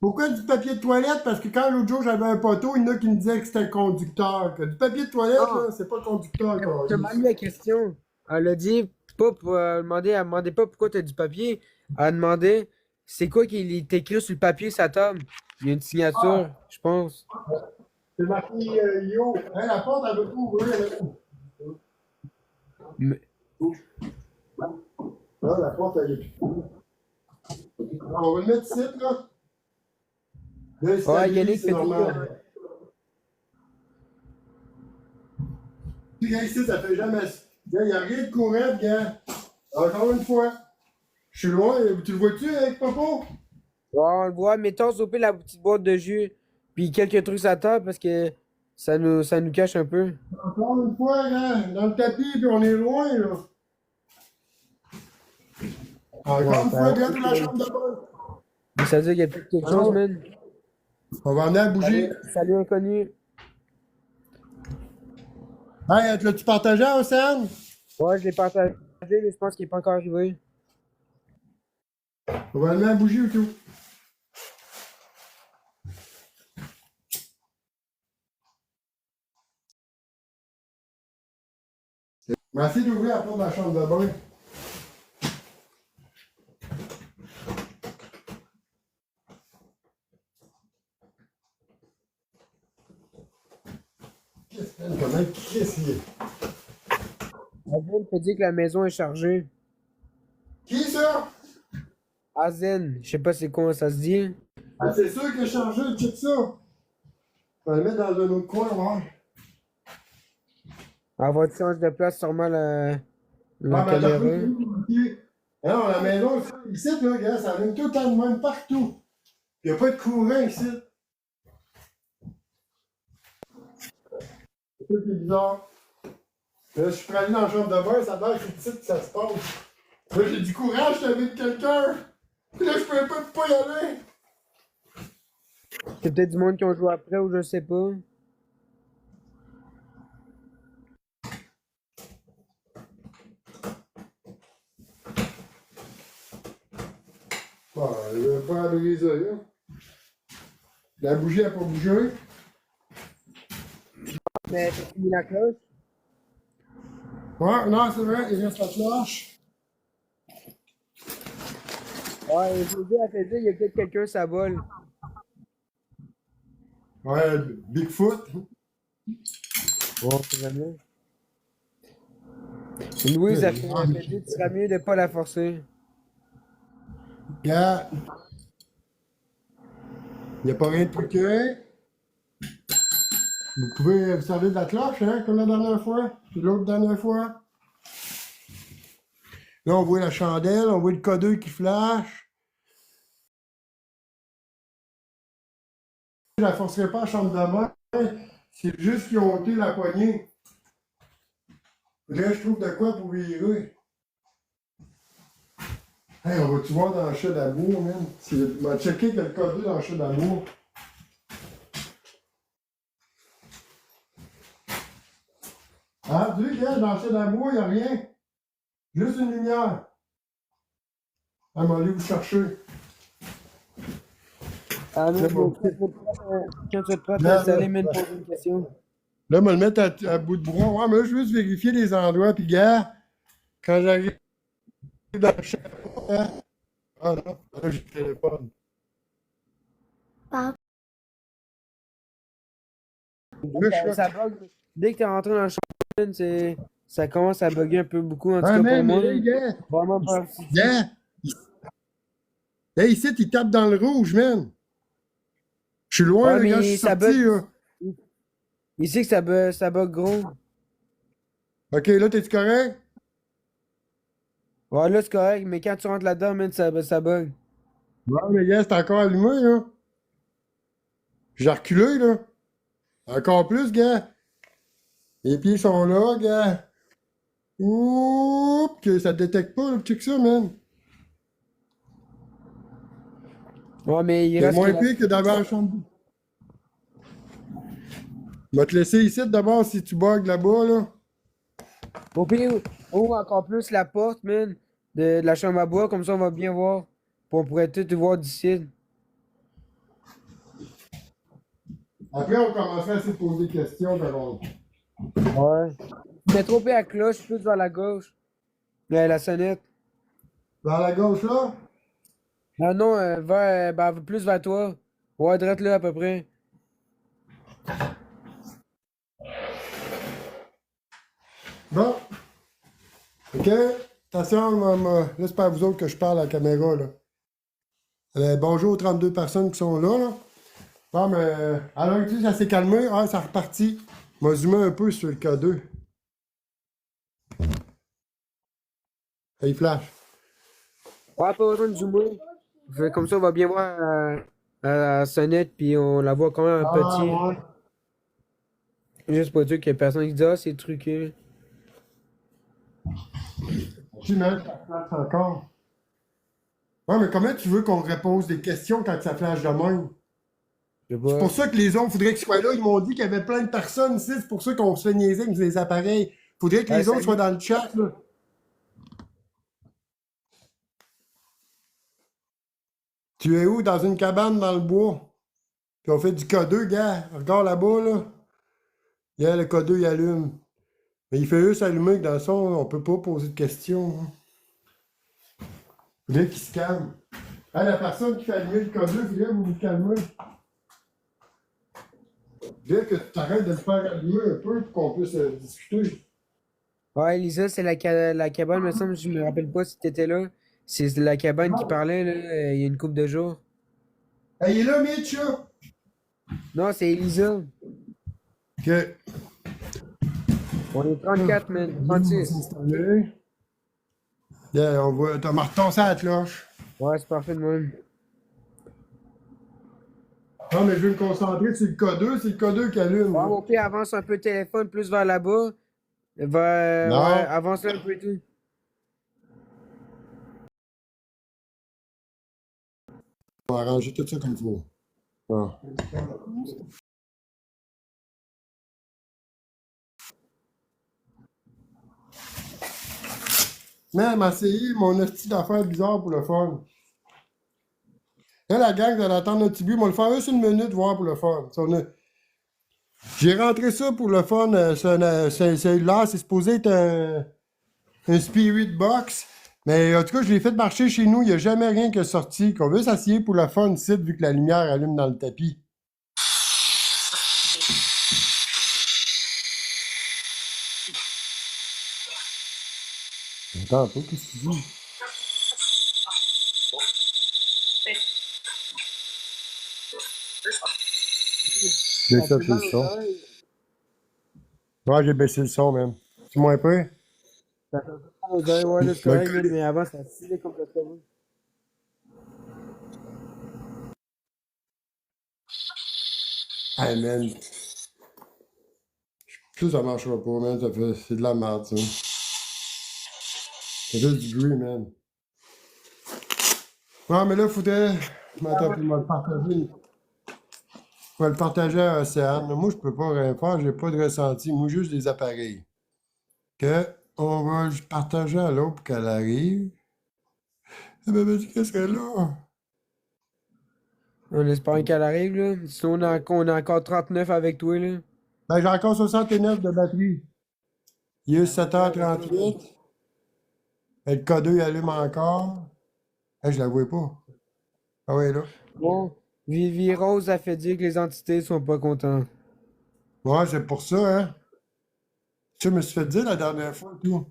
pourquoi du papier de toilette? Parce que quand l'autre jour j'avais un poteau, il y en a qui me disaient que c'était le conducteur. Que du papier de toilette, Non, là, c'est pas le conducteur, t'as mal lu la question. Elle a dit, pas pour demander, elle demandait pas pourquoi t'as du papier. Elle a demandé, c'est quoi qui est écrit sur le papier, ça tombe. Il y a une signature, je pense. C'est marqué Yo. Hein, la porte, elle veut pas ouvrir. Là. Mais- Ah, la porte, elle est plus. On va le mettre ici, là. Là, c'est Ouais, stabilisé, Yannick c'est fait dire. normal. Tu gars, ici, ça fait jamais. Gars, il n'y a rien de courant, gars. Encore une fois. Je suis loin. Tu le vois-tu avec Popo? Ouais, on le voit, mettons, sauper la petite boîte de jus, puis quelques trucs à table parce que ça nous cache un peu. Encore une fois, gars, dans le tapis, puis on est loin, là. Encore Ouais, une fois, gars, de la chambre de bain. mais ça veut dire qu'il y a peut-être quelque chose, man. On va emmener la bougie. Salut, inconnu. Hey, l'as-tu partagé, Océane? Ouais, je l'ai partagé, mais je pense qu'il n'est pas encore arrivé. On va allumer la bougie ou tout? Merci d'ouvrir la porte de la chambre de bain. Comment qu'est-ce qu'il est? Azen fait dire que la maison est chargée. Qui ça? Azen, je sais pas c'est quoi ça se dit. Ah, c'est sûr qu'il est chargé, check ça. On va le mettre dans un autre coin, ouais. Elle va changer de place sûrement la Ah, ben, t'as caméra. plus de non, la maison, ici, là, regarde, ça allume tout le temps de même partout. Il n'y a pas de courant ici. C'est ça qui est bizarre. Là, je suis prêt à aller dans la chambre de bain, ça a l'air que c'est ici que ça se passe. Là, j'ai du courage, je t'avais de quelqu'un. Puis là, je peux pas y aller. C'est peut-être du monde qui ont joué après ou je sais pas. Bon, je vais pas briser, hein. La bougie n'a pas bougé. Mais t'as fini la cloche? Ouais, non, c'est vrai, il reste la cloche. Ouais, José a fait dire il y a peut-être quelqu'un ça vole. Ouais, Bigfoot. Ouais, c'est jamais. Louise a fait dire qu'il serait mieux de pas la forcer. Regarde. Il n'y a pas rien de truqué. Vous pouvez vous servir de la cloche, hein, comme la dernière fois. Puis l'autre dernière fois. Là, on voit la chandelle, on voit le codeur qui flash. Je la forcerai pas à la chambre de bain. C'est juste qu'ils ont ôté la poignée. Là, je trouve de quoi pour virer. Hey, on va-tu voir dans le chat d'amour, man? On va checker qu'il y a le codeur dans le chat d'amour. Ah, tu sais, dans le chat d'amour, il n'y a rien. Juste une lumière. Ah, mais allez vous chercher. Ah non, C'est bon. quand tu vas te prêter Là, à installer, là, même poser une question. Là, on va le mettre à bout de bras. Ouais, mais là, je veux juste vérifier les endroits. Puis, gars, quand j'arrive dans le chat, hein? Ah non, là, j'ai le téléphone. Parle. Là, je suis Ça bug. Dès que t'es rentré dans le champ, ça commence à bugger un peu beaucoup, en tout Ah, cas pour man, mais moi. là, gars, Vraiment pas si. gars, là, ici, il tape dans le rouge, man. Je suis loin, Ouais, là, quand je mais suis ça bug. sorti, là. Ici que ça bug gros. OK, là, t'es-tu correct? Ouais, là, c'est correct, mais quand tu rentres là-dedans, man, ça bug. Ouais, mais gars, c'est encore allumé, là. J'ai reculé, là. Encore plus, gars. Les pieds sont là, gars. Oups, que ça détecte pas, là, check ça, man. Ouais, mais il C'est reste que moins la. pire que d'avoir la chambre. Je vais te laisser ici d'abord si tu bugs là-bas, là. Au pire, ouvre encore plus la porte, man, de la chambre à bois, comme ça on va bien voir. Puis on pourrait tout voir d'ici. Après, on commencerait à se poser des questions devant. Ouais. Mais trop pire à cloche, plus vers la gauche. La sonnette. Vers la gauche, là? Ah non, ben, plus vers toi. Ouais, direct là à peu près. Bon. OK? Attention, là, c'est pas à vous autres que je parle à la caméra, là. Bonjour aux 32 personnes qui sont là, là. Bon, mais alors que ça s'est calmé, ah, ça repartit. M'a zoomé un peu sur le K2. Hey, flash. Ouais, pas besoin de zoomer. Comme ça, on va bien voir la sonnette, puis on la voit quand même un Ah, petit. ouais. Juste pour dire qu'il y a personne qui dit, ah, c'est truqué. Tu mets ça flash encore. Ouais, mais comment tu veux qu'on repose des questions quand ça flash de même? Je sais C'est pas. pour ça que les autres, faudrait qu'ils soient là. Ils m'ont dit qu'il y avait plein de personnes ici. C'est pour ça qu'on se fait niaiser avec les appareils. Faudrait que Ouais, les autres soient salut. dans le chat, là. Tu es où? Dans une cabane dans le bois. Puis on fait du K2, gars. Regarde là-bas, là. Gars, le K2, il allume. Mais il fait juste allumer que dans le son, on peut pas poser de questions, hein. Faudrait qu'il se calme. Hey, la personne qui fait allumer le K2, faudrait que vous vous calmez. Faudrait que tu arrêtes de le faire allumer un peu pour qu'on puisse discuter. Ouais, Lisa, c'est la cabane, me semble, je me rappelle pas si t'étais là. C'est la cabane qui parlait, là, il y a une couple de jours. Hey, il est là, Mitch, là. Non, c'est Elisa. OK. On est 34, man. On va 36. s'installer. Yeah, on va. T'as marqué ça à la cloche. Ouais, c'est parfait de même. Non, mais je veux me concentrer sur le K2. C'est le K2 qui allume, Ouais, là. mon pire, avance un peu le téléphone plus vers là-bas. Ouais, Non. avance là un peu et tout. On va arranger tout ça comme il faut. Bon. Même essayé mon hostie d'affaires bizarre pour le fun. Là, la gang de l'attendre un petit but, on va le faire juste une minute, voir pour le fun. J'ai rentré ça pour le fun. Là, c'est supposé être un Spirit Box. Mais en tout cas, je l'ai fait marcher chez nous. Il n'y a jamais rien qui est sorti. Qu'on veut s'asseoir pour le fun ici, vu que la lumière allume dans le tapis. Attends un peu, qu'est-ce que tu dis? J'ai Ça fait fait le mal aux son. oreilles. Ouais, j'ai baissé le son, même. Tu moins peu? Ça fait mal aux oreilles, ouais, là, c'est correct, man, mais avant, ça filait comme ça. Hey, man. Ça, ça marchera pas, man. C'est de la merde, ça. C'est juste du bruit, man. Ouais, mais là, faudrait. Attends, puis moi le partager. Je vais le partager à Océane. Moi, je peux pas rien faire, j'ai pas de ressenti. Moi, juste des appareils. Que on va le partager à l'autre pour qu'elle arrive. Eh ben, vas-y, qu'est-ce qu'elle est là? On espère qu'elle arrive, là. Sinon, on a encore 39 avec toi, là. Ben, j'ai encore 69 de batterie. Il est 7h38. Et le K2, il allume encore. Eh, je la vois pas. Ah ouais, là. Bon. Vivi Rose a fait dire que les entités sont pas contents. Ouais, c'est pour ça, hein. Tu me suis fait dire la dernière fois, et tout.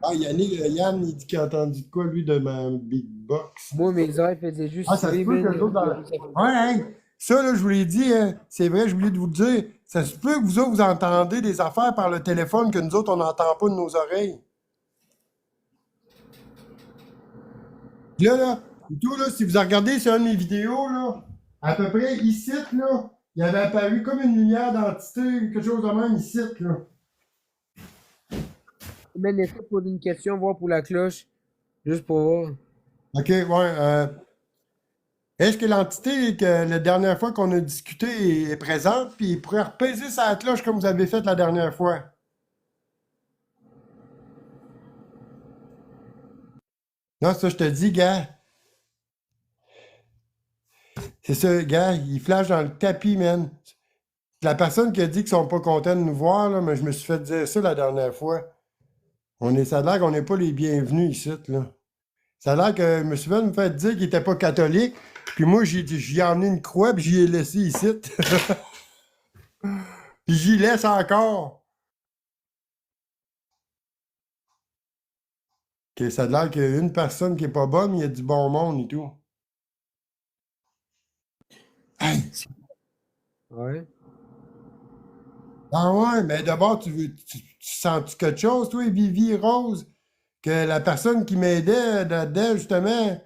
Ah, Yannick, Yann, il dit qu'il a entendu de quoi, lui, de ma big box. Moi, mes oreilles faisaient Ah, juste ça se suer, peut que man. les autres Ouais, hey, ça, là, je vous l'ai dit, hein, c'est vrai, je voulais vous le dire. Ça se peut que vous autres, vous entendez des affaires par le téléphone que nous autres, on n'entend pas de nos oreilles. Là, et tout, là, si vous regardez sur une de mes vidéos, là, à peu près ici, là, il y avait apparu comme une lumière d'entité, quelque chose de même ici, là. Man, est-ce que poser une question, voir pour la cloche? Juste pour voir. OK, ouais. Est-ce que l'entité que la dernière fois qu'on a discuté est présente, puis il pourrait repaiser sa cloche comme vous avez fait la dernière fois? Non, ça, je te dis, gars. C'est ça, gars, il flash dans le tapis, man. La personne qui a dit qu'ils sont pas contents de nous voir, là, mais je me suis fait dire ça la dernière fois. Ça a l'air qu'on n'est pas les bienvenus ici, là. Ça a l'air que M. Sven me fait dire qu'il était pas catholique, puis moi, j'y ai emmené une croix, puis j'y ai laissé ici. Puis j'y laisse encore. Que ça a l'air qu'il y a une personne qui est pas bonne, mais il y a du bon monde et tout. Hey! Ouais. Ah ouais, mais d'abord, tu sens-tu quelque chose, toi, Vivi Rose? Que la personne qui m'aidait là-dedans, justement,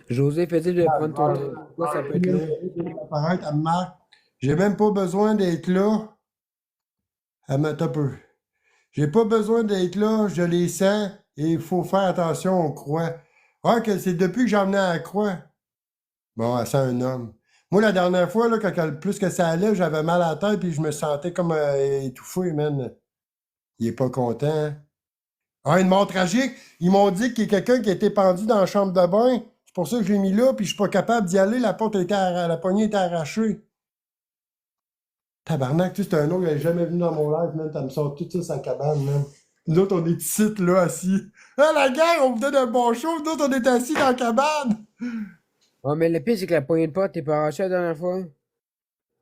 José fait dire de prendre ton temps. Pourquoi ça peut être long? apparaître, elle me marque. J'ai même pas besoin d'être là. Elle me tape peu. J'ai pas besoin d'être là, je les sens et il faut faire attention aux croix. Ah, que c'est depuis que j'ai emmené à la croix. Bon, elle sent un homme. Moi, la dernière fois, là, plus que ça allait, j'avais mal à la tête puis je me sentais comme étouffé, man. Il est pas content. Ah, une mort tragique. Ils m'ont dit qu'il y a quelqu'un qui a été pendu dans la chambre de bain. C'est pour ça que je l'ai mis là, puis je suis pas capable d'y aller. La porte était la poignée était arrachée. Tabarnak, tu sais, c'est un autre, il n'est jamais venu dans mon live, man. Ça me sort tout ça sa cabane, man. Nous autres, on est ici, là, assis. Ah, la gang, on vous donne un bon show. Nous autres, on est assis dans la cabane. Ah, mais le pire, c'est que la poignée de porte, t'es pas arraché la dernière fois.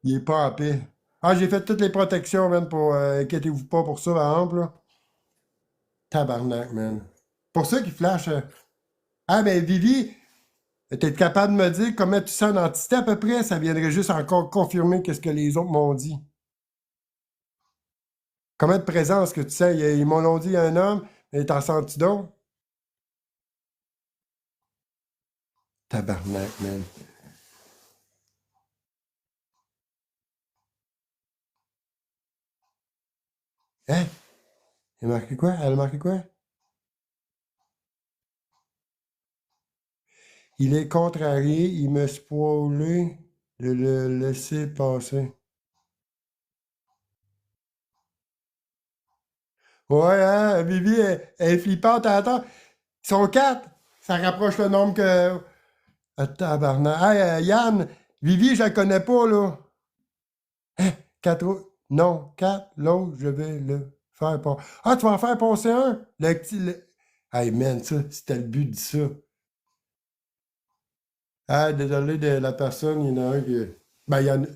Il est pas en paix. Ah, j'ai fait toutes les protections, man, pour. Inquiétez-vous pas pour ça, par exemple, là. Tabarnak, man. Pour ça qu'il flash. Ah, ben, Vivi, t'es capable de me dire comment tu sens l'entité à peu près? Ça viendrait juste encore confirmer ce que les autres m'ont dit. Combien de présence que tu sens? Ils m'ont dit un homme, mais t'en sens-tu donc? Tabarnak, man. Hein? Il a marqué quoi? Elle a marqué quoi? Il est contrarié, il me spoilé de le laisser passer. Ouais, hein, Vivi, elle est flippante, attends. Ils sont quatre. Ça rapproche le nombre que. Tabarnak. Hey, Yann, Vivi, je la connais pas, là. Hein? Quatre autres? Non, quatre. L'autre, je vais le faire passer. Ah, tu vas en faire passer un? Le petit. Hey, man, ça, c'était le but de ça. Ah, désolé de la personne, il y en a un qui. Ben, il y en a.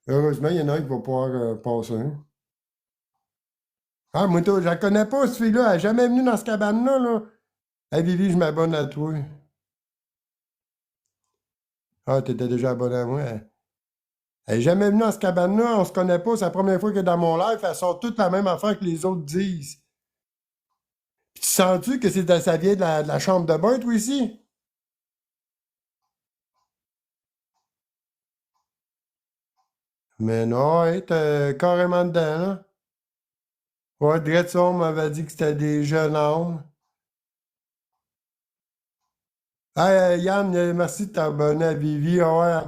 Heureusement, il y en a un qui va pouvoir passer un. Ah, moi, je la connais pas, cette fille-là. Elle n'est jamais venue dans ce cabane-là, là. Hey, Vivi, je m'abonne à toi. Ah, t'étais déjà abonné à moi. Elle n'est jamais venue dans ce cabane-là, on se connaît pas. C'est la première fois que dans mon live, elle sort toute la même affaire que les autres disent. Puis tu sens-tu que ça vient de la chambre de bain, toi, ici? Mais non, hey, t'es carrément dedans, là. Ouais, direct ça, on m'avait dit que c'était des jeunes hommes. Hey, Yann, merci de t'abonner à Vivi. Ah ouais.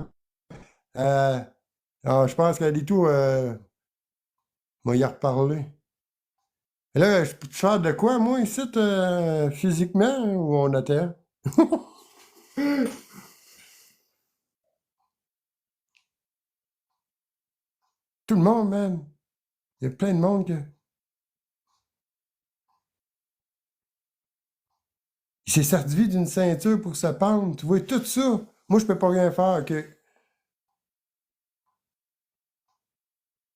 Euh, je pense qu'elle est tout. Moi, y reparler. Et là, je peux te faire de quoi, moi, ici, physiquement, ou on attend? Tout le monde, man. Il y a plein de monde que. Il s'est servi d'une ceinture pour se pendre. Tu vois, tout ça. Moi, je peux pas rien faire. OK.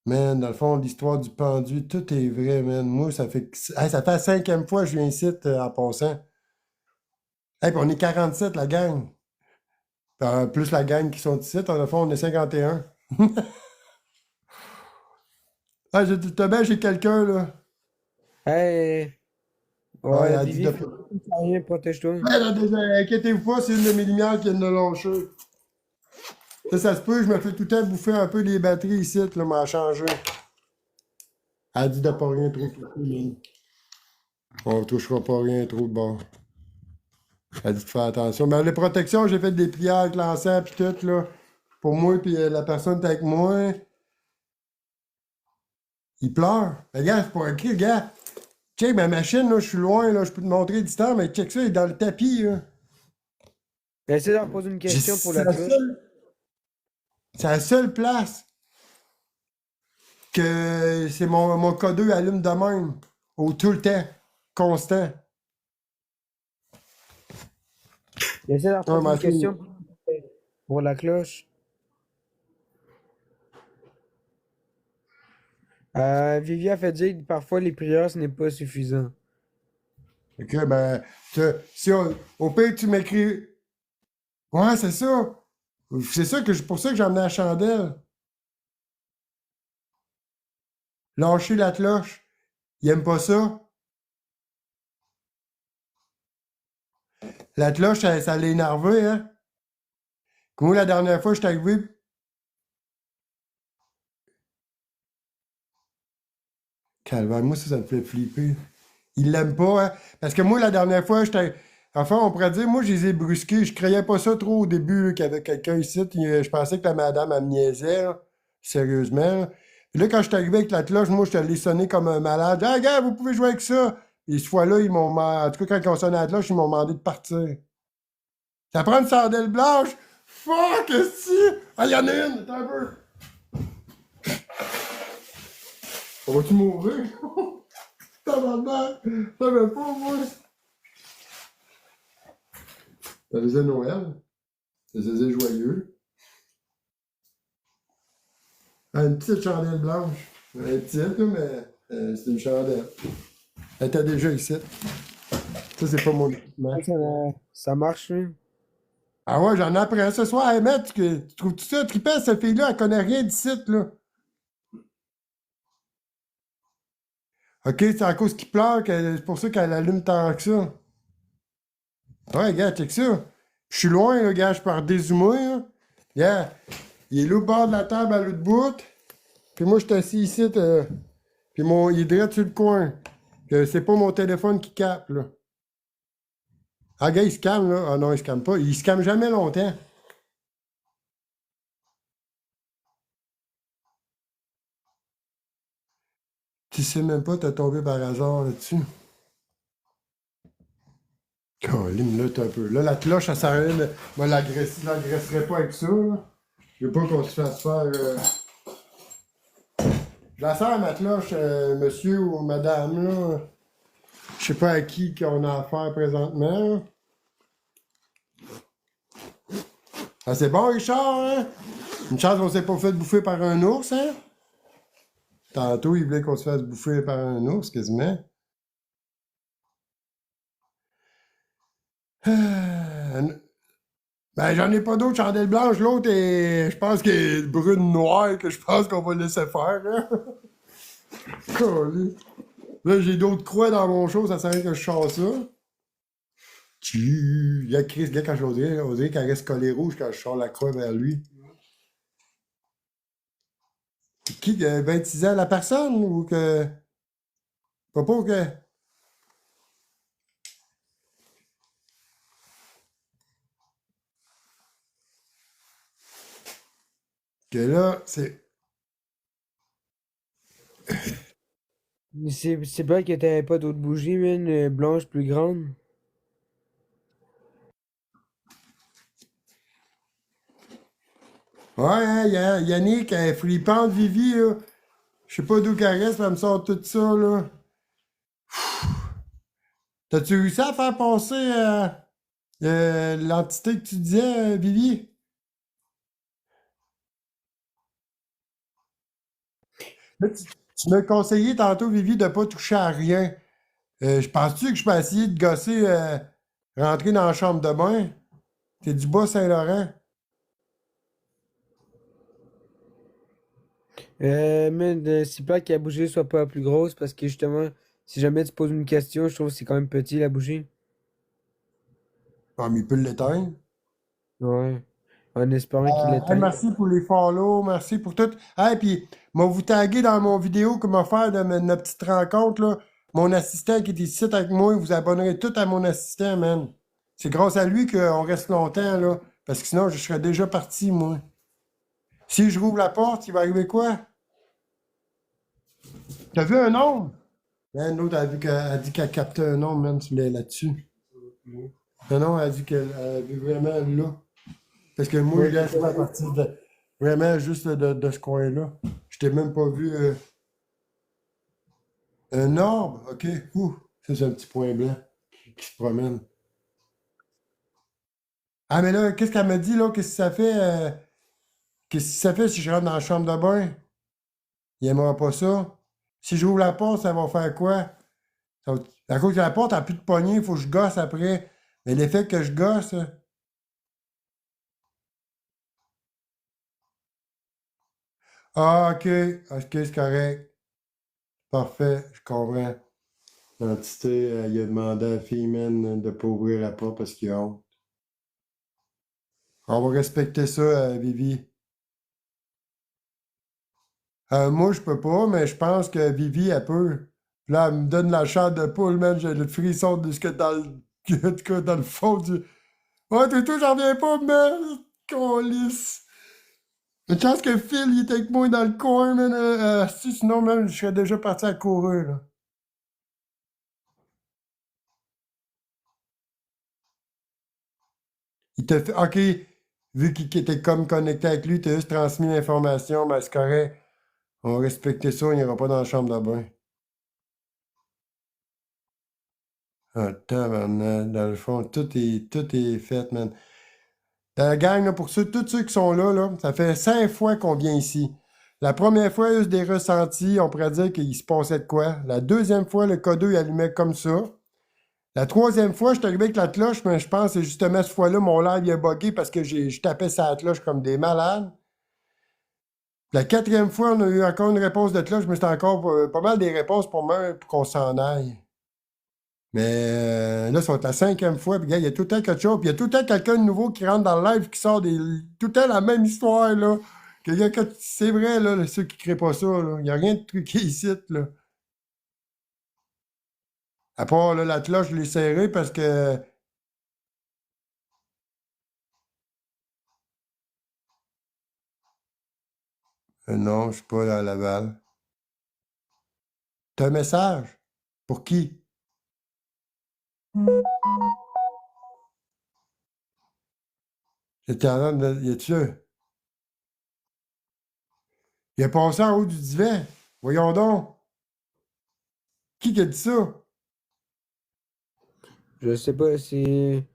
Man, dans le fond, l'histoire du pendu, tout est vrai, man. Moi, hey, ça fait la 5e fois que je viens ici en passant. Hey, puis on est 47, la gang. Plus la gang qui sont ici, dans le fond, on est 51. Ah, t'as bien, j'ai quelqu'un, là. Hey, Ouais, elle ouais, a dit de... Vivi, fais rien, protège-toi. Elle a déjà... Inquiétez-vous pas, c'est une de mes lumières qui vient de lâcher. Ça se peut, je me fais tout le temps bouffer un peu les batteries ici, là, m'a changé. Elle a dit de pas rien trop toucher, man. On touchera pas rien trop de bord. Elle a dit de faire attention. Mais les protections, j'ai fait des prières avec l'encens pis tout, là. Pour moi, puis la personne qui est avec moi. Il pleure. Mais gars, c'est pas écrit, gars. Check ma machine, là, je suis loin, là, je peux te montrer du temps, mais check ça, il est dans le tapis, là. Essaie de leur poser une question pour la cloche. C'est la seule place que c'est mon codeur allume de même. Au tout le temps. Constant. Essaie de leur poser ma une fille. question pour la cloche. Vivi a fait dire que parfois les prières, ce n'est pas suffisant. Ok, ben, si au pire, tu m'écris. Ouais, c'est ça. C'est ça pour ça que j'ai amené la chandelle. Lâcher la cloche. Il aime pas ça. La cloche, ça l'a énervé, hein. Moi, la dernière fois, je suis arrivé. Calvaire, moi, ça me fait flipper. Il l'aime pas, hein. Parce que moi, la dernière fois, j'étais. Enfin, on pourrait dire, moi, je les ai brusqués. Je croyais pas ça trop au début, là, qu'il y avait quelqu'un ici. Je pensais que la madame, elle me niaisait, là. Sérieusement, là. Puis là, quand je suis arrivé avec la cloche, moi, je te l'ai sonné comme un malade. Ah, gars, vous pouvez jouer avec ça. Et ce fois-là, ils m'ont. En tout cas, quand ils ont sonné la cloche, ils m'ont demandé de partir. Ça prend une sardelle blanche? Fuck, si! Ah, y'en a une! Attends un peu! On va-tu mourir? Tabarnak! Ça va pas, moi! Ça faisait Noël. Ça faisait joyeux. Ah, une petite chandelle blanche. Elle est petite, là, mais c'est une chandelle. Elle était déjà ici. Ça, c'est pas mon équipement. Ça marche, hein? Ah ouais, j'en apprends ce soir. Hey, Matt, tu trouves-tu ça trippant, cette fille-là? Elle connaît rien d'ici, là. OK, c'est à cause qu'il pleure, c'est pour ça qu'elle allume tant que ça. Ouais, gars, check ça. Je suis loin, là, gars, je pars dézoomer, là. Gars, il est là au bord de la table à l'autre bout. Puis moi, je suis assis ici, puis il est direct sur le coin. Que c'est pas mon téléphone qui capte, là. Ah, gars, il se calme, là. Ah non, il se calme pas. Il se calme jamais longtemps. Tu sais même pas, t'as tombé par hasard là-dessus. Caroline, là, t'as un peu. Là, la cloche, ça sert à rien. Moi, l'agresserais pas avec ça, là. Je veux pas qu'on se fasse faire. Je la sers à ma cloche, monsieur ou madame, là. Je sais pas à qui qu'on a affaire présentement. Ah, c'est bon, Richard, hein? Une chance qu'on s'est pas fait bouffer par un ours, hein? Tantôt, il voulait qu'on se fasse bouffer par un ours, quasiment. Ben, j'en ai pas d'autres chandelles blanches. L'autre est, je pense qu'elle est brune noire, que je pense qu'on va laisser faire, hein? Calé. Là, j'ai d'autres croix dans mon show, ça sert à rien que je chasse ça. Il y a Chris, là, quand on dirait qu'elle reste collée rouge quand je sors la croix vers lui. Qui, 26 ans, la personne, ou que... Pas que... Que là, c'est... C'est pas que t'avais pas d'autres bougies, man, blanches plus grandes. Ouais, hein, Yannick, elle est flippante, Vivi, là. Je sais pas d'où qu'elle reste, mais elle me sort tout ça, là. T'as-tu réussi à faire passer l'entité que tu disais, Vivi? Là, tu m'as conseillé tantôt, Vivi, de ne pas toucher à rien. Je pense-tu que je peux essayer de gosser, rentrer dans la chambre de bain? C'est du Bas-Saint-Laurent. Si pas que la bougie soit pas plus grosse, parce que justement, si jamais tu poses une question, je trouve que c'est quand même petit la bougie. Ah, mais il peut l'éteindre. Ouais. En espérant qu'il Hey, l'éteigne. merci pour les follow, merci pour tout. Hey, puis, moi, vous taguer dans mon vidéo comment faire de notre petite rencontre, là. Mon assistant qui est ici avec moi, vous abonnerez tout à mon assistant, man. C'est grâce à lui qu'on reste longtemps, là. Parce que sinon, je serais déjà parti, moi. Si je rouvre la porte, il va arriver quoi? T'as vu un nombre? Man, l'autre a dit qu'elle captait un nombre, man, là-dessus. Non, non, elle a dit qu'elle a vu vraiment là. Parce que moi, Ouais, je laisse à partir de vraiment juste de ce coin-là. Je t'ai même pas vu un orbe. OK. Ouh, ça, c'est un petit point blanc qui se promène. Ah, mais là, qu'est-ce qu'elle m'a dit, là? Qu'est-ce que ça fait? Qu'est-ce que ça fait si je rentre dans la chambre de bain? Il aimera pas ça. Si j'ouvre la porte, ça va faire quoi? À cause que la porte n'a plus de poignée, il faut que je gosse après. Mais l'effet que je gosse. Ah, OK. OK, c'est correct. Parfait, je comprends. L'entité, il a demandé à la fille, man, de pas ouvrir la porte parce qu'il a honte. On va respecter ça, Vivi. Moi, je peux pas, mais je pense que Vivi, elle peut. Là, elle me donne la chair de poule, man. J'ai le frisson de ce que dans en tout cas, dans le fond du. Oh, tout, j'en reviens pas, man. Câlisse. Une chance que Phil, il était avec moi dans le coin, man. Si, sinon, même, je serais déjà parti à courir, là. Il t'a fait. OK, vu qu'il était comme connecté avec lui, t'as juste transmis l'information, mais c'est correct. On va respecter ça, il n'ira pas dans la chambre de bain. Ah, tabarnak, dans le fond, tout est fait, man. Dans la gang, là, pour tous ceux qui sont là, ça fait 5 fois qu'on vient ici. La première fois, il y a eu des ressentis, on pourrait dire qu'il se passait de quoi. La deuxième fois, le code il allumait comme ça. La troisième fois, je suis arrivé avec la cloche, mais je pense que c'est justement cette fois-là, mon live il a bugué parce que je tapais sa cloche comme des malades. La quatrième fois, on a eu encore une réponse de cloche, mais c'était encore pas mal des réponses pour moi pour qu'on s'en aille. Mais là, ça va être la cinquième fois. Puis, gars, il y a tout le temps quelque chose. Puis, il y a tout le temps quelqu'un de nouveau qui rentre dans le live qui sort tout le temps la même histoire, là. C'est vrai, là, ceux qui ne créent pas ça, là. Il n'y a rien de truqué ici, là. À part, là, la cloche, je l'ai serrée parce que. Non, je suis pas à Laval. T'as un message? Pour qui? J'étais en train de. Y a-tu un? Il a passé en haut du divan. Voyons donc. Qui a dit ça? Je sais pas, c'est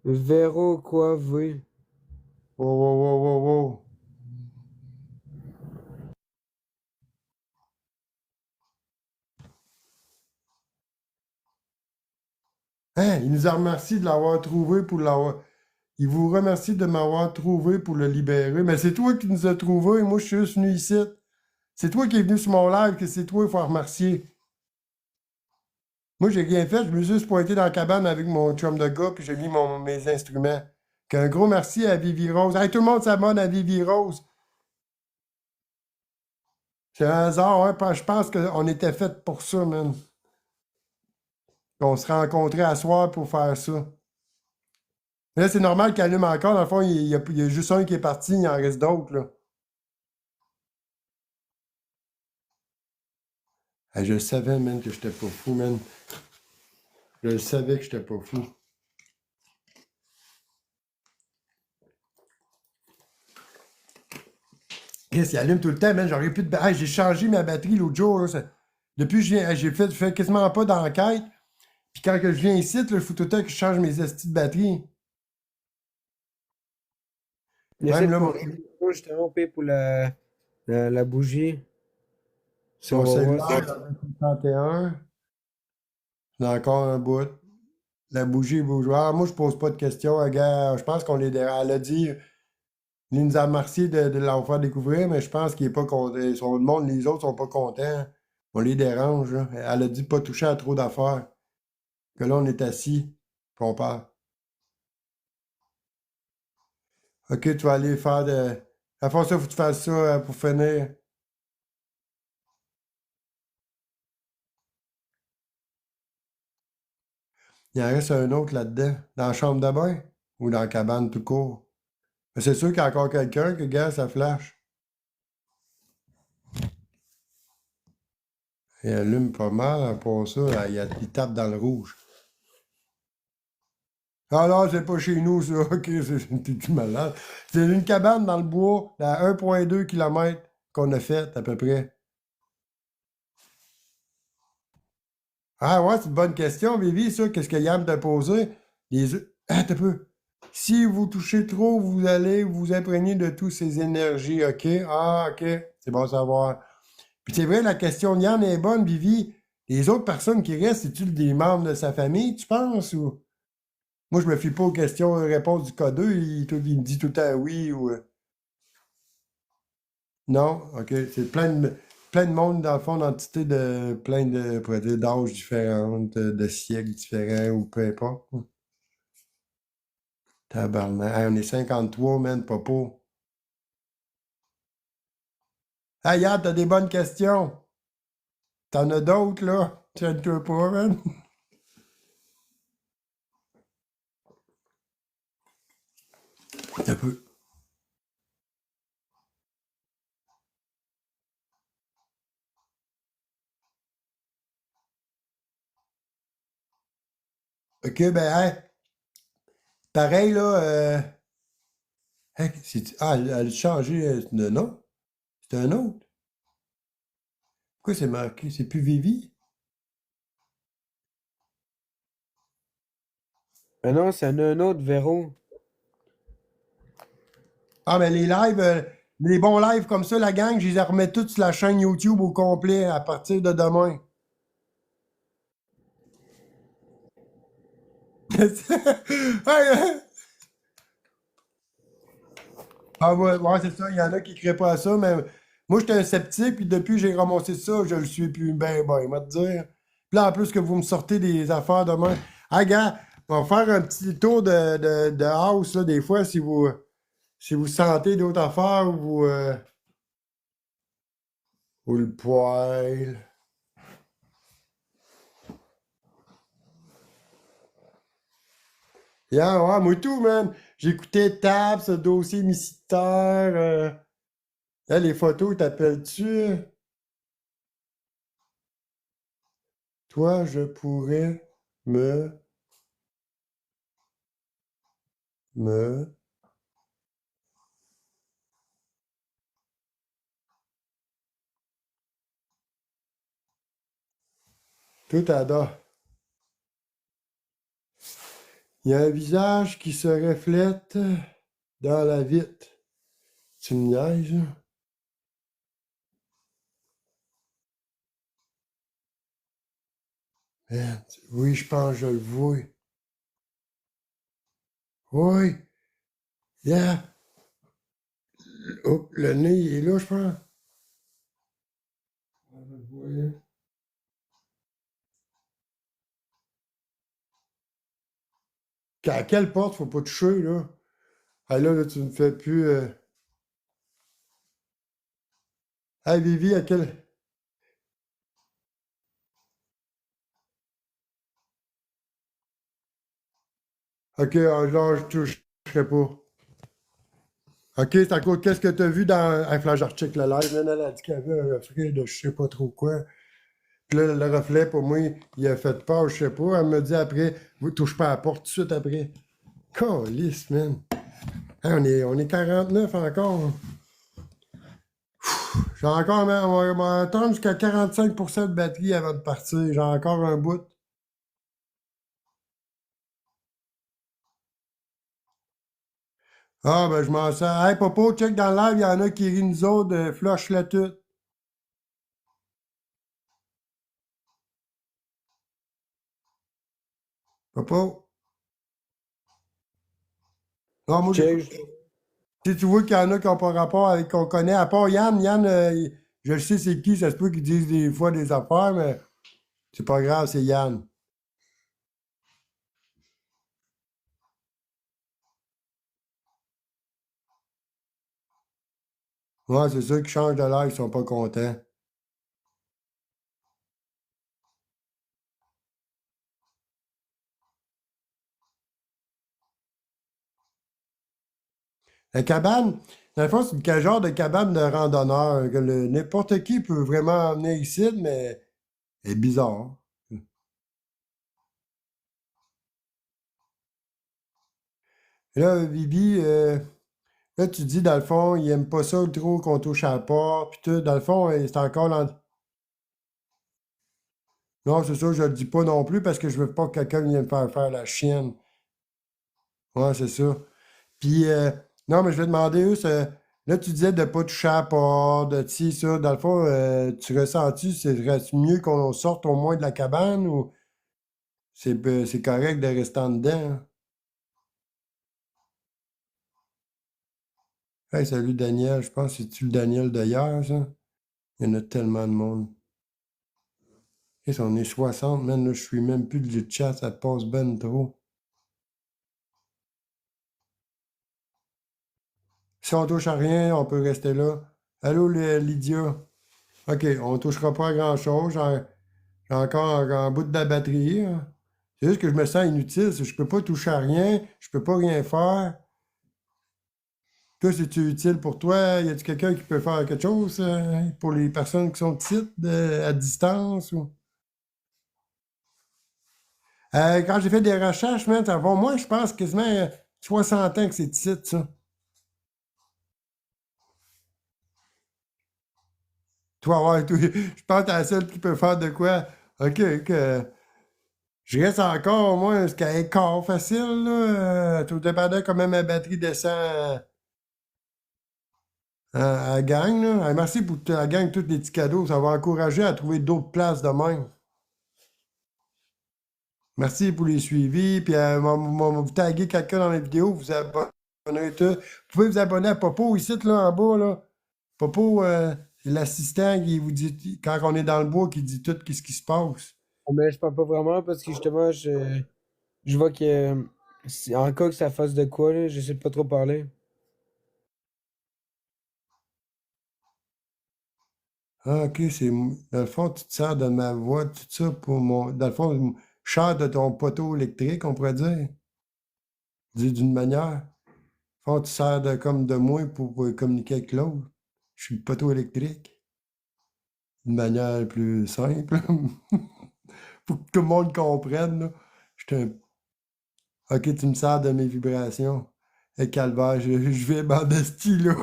Véro quoi, oui. Wow, wow, wow, wow, wow. Hein, il nous a remercié de l'avoir trouvé pour l'avoir. Il vous remercie de m'avoir trouvé pour le libérer. Mais c'est toi qui nous as trouvé. Moi, je suis juste venu ici. C'est toi qui es venu sur mon live, que c'est toi qu'il faut remercier. Moi, j'ai rien fait. Je me suis juste pointé dans la cabane avec mon chum de gars, puis j'ai mis mes instruments. Qu'un gros merci à Vivi Rose. Hey, tout le monde s'abonne à Vivi Rose. C'est un hasard, hein? Je pense qu'on était fait pour ça, man. On se rencontrait à soir pour faire ça. Mais là, c'est normal qu'il allume encore. Dans le fond, il y a juste un qui est parti, il en reste d'autres, là. Ah, je le savais, man, que j'étais pas fou, man. Je le savais que j'étais pas fou. Qu'est-ce qu'il allume tout le temps, man? J'aurais plus de. Ah, j'ai changé ma batterie l'autre jour, là. Depuis que j'ai fait quasiment pas d'enquête. Puis quand que je viens ici, là, il faut tout le temps que je change mes estis de batterie. J'essaie Même de là, prendre justement payer pour la bougie. Si on mon va cellulaire, voir ça. avec le 31, j'ai encore un bout. La bougie bouge. Ah, moi, je pose pas de questions, gars. Je pense qu'on les dérange. Elle a dit, il nous a remercié de leur faire découvrir, mais je pense qu'il est pas content. Le monde, les autres sont pas contents. On les dérange, là. Elle a dit de pas toucher à trop d'affaires. Que là, on est assis, puis on parle. OK, tu vas aller faire de. À force, ça, faut que tu fasses ça pour finir. Il en reste un autre là-dedans. Dans la chambre de bain ou dans la cabane tout court. Mais c'est sûr qu'il y a encore quelqu'un que, gars, ça flash. Il allume pas mal, hein, pour ça. Là, il tape dans le rouge. Ah non, c'est pas chez nous, ça. OK, t'es-tu malade? C'est une cabane dans le bois, à 1,2 km qu'on a fait, à peu près. Ah ouais, c'est une bonne question, Vivi, ça. Qu'est-ce que Yann t'a posé? Ah, t'as peu. Si vous touchez trop, vous allez vous imprégner de toutes ces énergies, OK? Ah, OK. C'est bon à savoir. Puis c'est vrai, la question de Yann est bonne, Vivi. Les autres personnes qui restent, c'est-tu des membres de sa famille, tu penses, ou... Moi, je me fie pas aux questions et réponses du cas 2. Il me dit tout le temps oui ou... Non? OK. C'est plein de monde, dans le fond, d'entités de plein de, on pourrait dire, d'âges différents, de siècles différents, ou peu importe. Tabarnak. Hey, on est 53, man, popo. Hey, Yann, t'as des bonnes questions. T'en as d'autres, là? Tiens-toi pas, man. Un peu. OK, ben, hey, pareil, là, hey, elle a changé de nom? C'est un autre? Pourquoi c'est marqué? C'est plus Vivi? Ah non, c'est un autre Véro. Ah, mais les lives, les bons lives comme ça, la gang, je les remets tous sur la chaîne YouTube au complet à partir de demain. Hey, ah ouais, ouais, c'est ça, il y en a qui ne créent pas à ça, mais moi j'étais un sceptique, puis depuis que j'ai ramassé ça, je le suis plus ben, il va te dire. Puis là, en plus que vous me sortez des affaires demain. Ah, gars, on va faire un petit tour de house, là, des fois, si vous sentez d'autres affaires, ou le poêle. Yeah, ouais, moi tout, man. J'écoutais Tab, ce dossier mystère. Là, les photos, t'appelles-tu? Toi, je pourrais me. Tout adore. Il y a un visage qui se reflète dans la vitre. Tu me niaises, là? Merde. Oui, je pense que je le vois. Oui. Yeah. Oh, le nez, il est là, je pense. On va le voir. À quelle porte faut pas toucher, là? Ah là, tu me fais plus. Hey, Vivi, à quelle. OK, là, je toucherai pas. OK, c'est à cause. Qu'est-ce que tu as vu dans. Hey, flash, je recheck le live. Là, elle a dit qu'il y avait un reflet de je sais pas trop quoi. Puis là, le reflet, pour moi, il a fait peur, je sais pas. Elle me dit après, vous touchez pas à la porte tout de suite après. Calisse, man. Hey, on est 49 encore. J'ai encore, man, on va attendre jusqu'à 45% de batterie avant de partir. J'ai encore un bout. Ah, ben, je m'en sers. Hey, Popo, check dans le live, il y en a qui rient nous autres, flush-le tout. Popo. Non, moi, Check. j'écoute. Si tu vois qu'il y en a qui n'ont pas rapport avec qu'on connaît, à part Yann, je le sais c'est qui, ça se peut qu'ils disent des fois des affaires, mais c'est pas grave, c'est Yann. Ouais, c'est ceux qui changent de live, ils sont pas contents. La cabane, dans le fond, c'est quel genre de cabane de randonneur que n'importe qui peut vraiment venir ici, mais elle est bizarre. Et là, Bibi, là, tu dis, dans le fond, il aime pas ça trop qu'on touche à la porte, puis tout. Dans le fond, c'est encore dans... Non, c'est ça, je le dis pas non plus parce que je veux pas que quelqu'un vienne me faire faire la chienne. Ouais, c'est ça. Puis, non, mais je vais demander, eux, là, tu disais de pas toucher à la porte, de ci, ça. Dans le fond, tu ressens-tu, c'est mieux qu'on sorte au moins de la cabane ou c'est correct de rester en dedans? Hein? Hey, salut Daniel, je pense que c'est-tu le Daniel d'hier, ça? Il y en a tellement de monde. Et si on est 60, man, là, je suis même plus de chat, ça passe ben trop. Si on touche à rien, on peut rester là. Allô, Lydia? OK, on touchera pas à grand-chose. J'ai encore un bout de la batterie. Hein. C'est juste que je me sens inutile. Je peux pas toucher à rien. Je peux pas rien faire. Toi, c'est-tu utile pour toi? Y a-tu quelqu'un qui peut faire quelque chose pour les personnes qui sont petites à distance? Ou... quand j'ai fait des recherches, man, ça va, moi, je pense quasiment 60 ans que c'est titre, ça. Toi, ouais, toi, je pense que t'es la seule qui peut faire de quoi. OK, OK. Je reste encore, au moins, jusqu'à écart facile, là. Tout dépendant quand même ma batterie descend à la gang, là. Merci pour la gang, tous les petits cadeaux. Ça va encourager à trouver d'autres places de même. Merci pour les suivis. Puis, vous taguer quelqu'un dans mes vidéos, vous abonnez tout. Vous pouvez vous abonner à Popo ici, là, en bas, là. Popo, c'est l'assistant qui vous dit, quand on est dans le bois, qui dit tout ce qui se passe. Mais je parle pas vraiment parce que justement, je vois que en cas que ça fasse de quoi, là, j'essaie de pas trop parler. Ah, ok, dans le fond, tu te sers de ma voix, tout ça pour mon. Dans le fond, je chante de ton poteau électrique, on pourrait dire. Dit d'une manière. Au fond, tu sers comme de moi pour communiquer avec l'autre. Je suis le poteau électrique. D'une manière plus simple. Pour que tout le monde comprenne, là. Je suis Ok, tu me sers de mes vibrations. Et calvaire, je vais bandesti, là.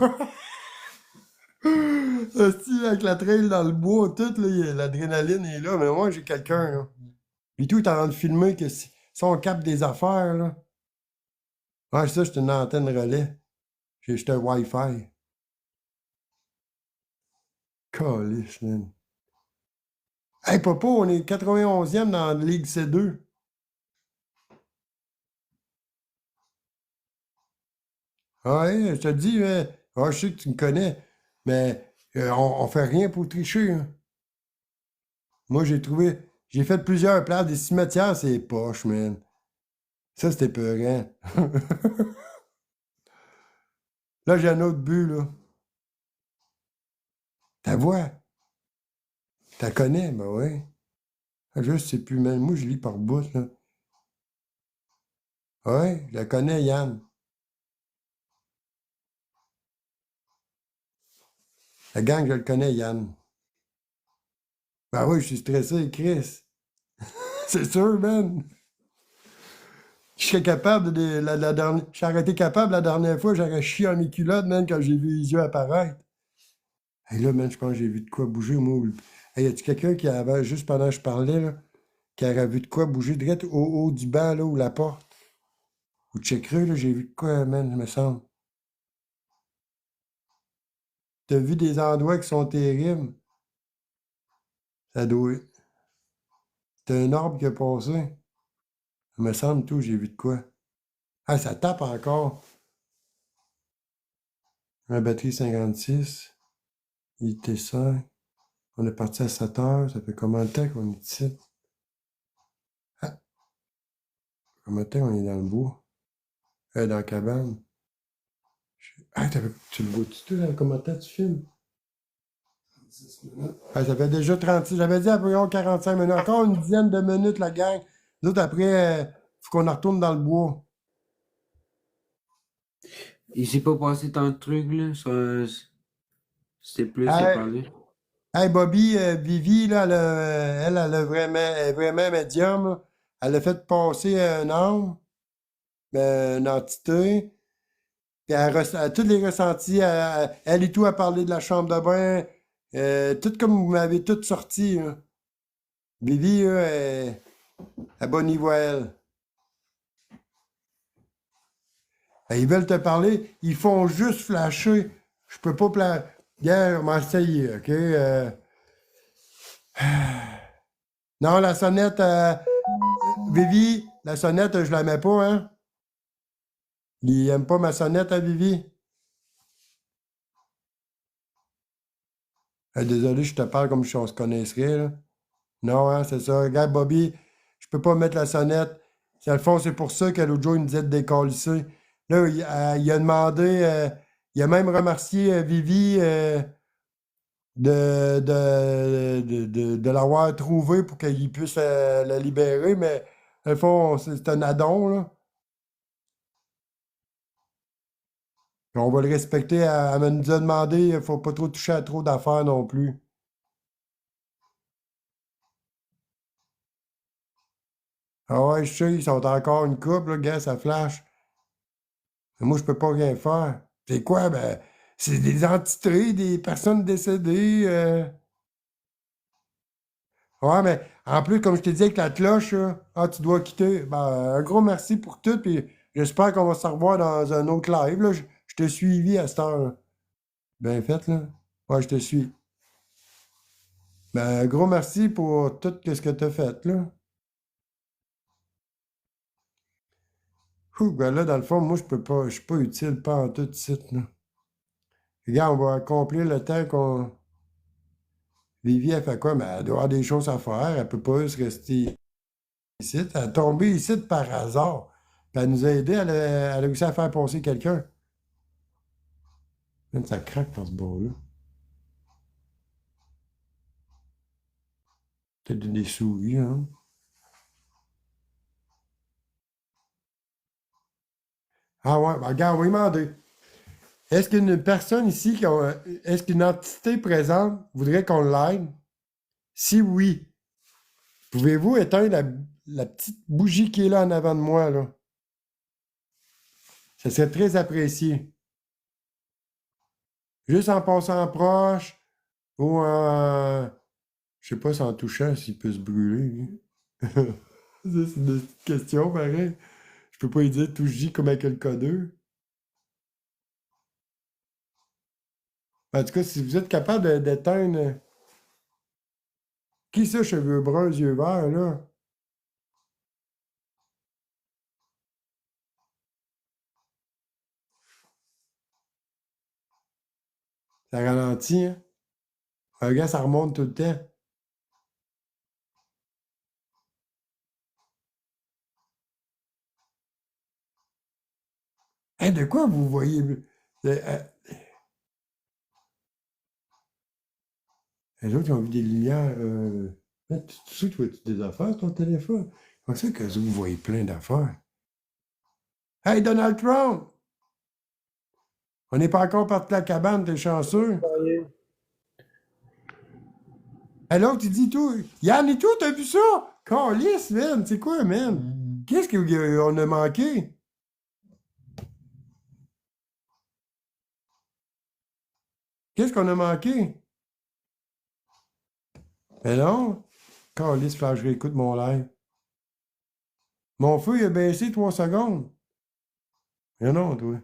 Hostie, avec la trail dans le bois, tout, là, l'adrénaline est là, mais moi, j'ai quelqu'un, là. Puis tout est en train de filmer que si on capte des affaires, là. Ouais, ça, c'est une antenne relais. J'ai un Wi-Fi. Calice, man. Hey, papa, on est 91e dans la Ligue C2. Ouais, je te dis, je sais que tu me connais, mais on fait rien pour tricher, hein. Moi, j'ai fait plusieurs places, des cimetières, c'est poche, man. Ça, c'était peurant. Là, j'ai un autre but, là. Ta voix, t'as connais, ben ouais. Je sais plus, man. Moi, je lis par bout, là. Ouais, je la connais, Yann. La gang, je le connais, Yann. Ben oui, je suis stressé, Chris. C'est sûr, man. Je serais capable la dernière. J'aurais été capable la dernière fois, j'aurais chié en mes culottes, man, quand j'ai vu les yeux apparaître. Et là, man, je pense que j'ai vu de quoi bouger, moi. Hey, y a-tu quelqu'un qui avait, juste pendant que je parlais, là, qui aurait vu de quoi bouger direct au haut du banc, là, ou la porte? Ou checkereux, là, j'ai vu de quoi, man, il me semble. t'as vu des endroits qui sont terribles. Ça doit. C'est un arbre qui a passé. Il me semble tout, j'ai vu de quoi. Ah, ça tape encore. La batterie 56. Il était 5. On est parti à 7 heures. Ça fait combien de temps qu'on est ici? Ah, combien de temps on est dans le bois? Dans la cabane. Ah, tu le vois-tu tout dans combien de temps tu filmes? 10 minutes. Ah, ça fait déjà 36. J'avais dit environ 45 minutes. Encore une dizaine de minutes, la gang. Nous autres, après, faut qu'on en retourne dans le bois. Il s'est pas passé tant de trucs, là. C'était plus à Hey, parler. hey, Bobby, Vivi, là, elle a vraiment, elle est vraiment médium, là. Elle a fait passer un âme, une entité. Puis tous les ressentis, elle et tout a parlé de la chambre de bain. Tout comme vous m'avez tout sorti, là. Vivi, là, est à bon niveau, elle. Ils veulent te parler, ils font juste flasher. Je peux pas Gars, on va essayer, OK? Non, la sonnette, Vivi, la sonnette, je la mets pas, hein? Il aime pas ma sonnette à Vivi. Désolé, je te parle comme si on se connaisserait, là. Non, hein, c'est ça. Regarde, Bobby, je peux pas mettre la sonnette. Dans le fond, c'est pour ça que l'autre jour, il me disait de décalisser. Là, il a demandé, il a même remercié Vivi de l'avoir trouvé pour qu'il puisse la libérer, mais dans le fond, c'est un addon, là. Puis on va le respecter. Elle nous a demandé, il ne faut pas trop toucher à trop d'affaires non plus. Ah ouais, je sais, ils sont encore une couple, là, gars, ça flash. Mais moi, je peux pas rien faire. C'est quoi? Ben, c'est des entités, des personnes décédées. Ouais, mais en plus, comme je t'ai dit avec la cloche, là, ah, tu dois quitter. Ben, un gros merci pour tout, puis j'espère qu'on va se revoir dans un autre live, là. Je t'ai suivi à cette heure, là. Bien fait, là. Ouais, je te suis. Ben, un gros merci pour tout ce que tu as fait, là. Ouh, ben là, dans le fond, moi, je peux pas, je suis pas utile, pas en tout de suite, là. Regarde, on va accomplir le temps qu'on. Vivi, elle fait quoi? Mais elle doit avoir des choses à faire. Elle peut pas juste rester ici. Elle est tombée ici par hasard. Puis elle nous a aidés. Elle a réussi à faire passer quelqu'un. Même ça craque dans ce bord-là. Peut-être des souris, hein? Ah ouais, ben regarde, on va lui demander. Est-ce qu'une personne ici, est-ce qu'une entité présente voudrait qu'on l'aide? Si oui, pouvez-vous éteindre la petite bougie qui est là en avant de moi, là? Ça serait très apprécié. Juste en passant proche ou en. Je sais pas si en touchant, s'il peut se brûler, lui. Ça, c'est une petite question, pareil. Je peux pas lui dire touche J comme avec le codeur. En tout cas, si vous êtes capable d'éteindre. Qui ça, cheveux bruns, yeux verts, là? Ça ralentit, hein? Regarde, ça remonte tout le temps. Hein, de quoi vous voyez? Les autres, ils ont vu des lumières. Hein, tu sais, tu vois des affaires, ton téléphone? Comment ça que vous voyez plein d'affaires? Hey, Donald Trump! On n'est pas encore parti de la cabane, t'es chanceux. Hey, l'autre, il dit tout. Yann et tout, t'as vu ça? Calisse, man! C'est quoi, man? Qu'est-ce qu'on a manqué? Qu'est-ce qu'on a manqué? Mais non. Calisse, flash, je réécoute mon live. Mon feu, il a baissé 3 secondes. Mais non, toi.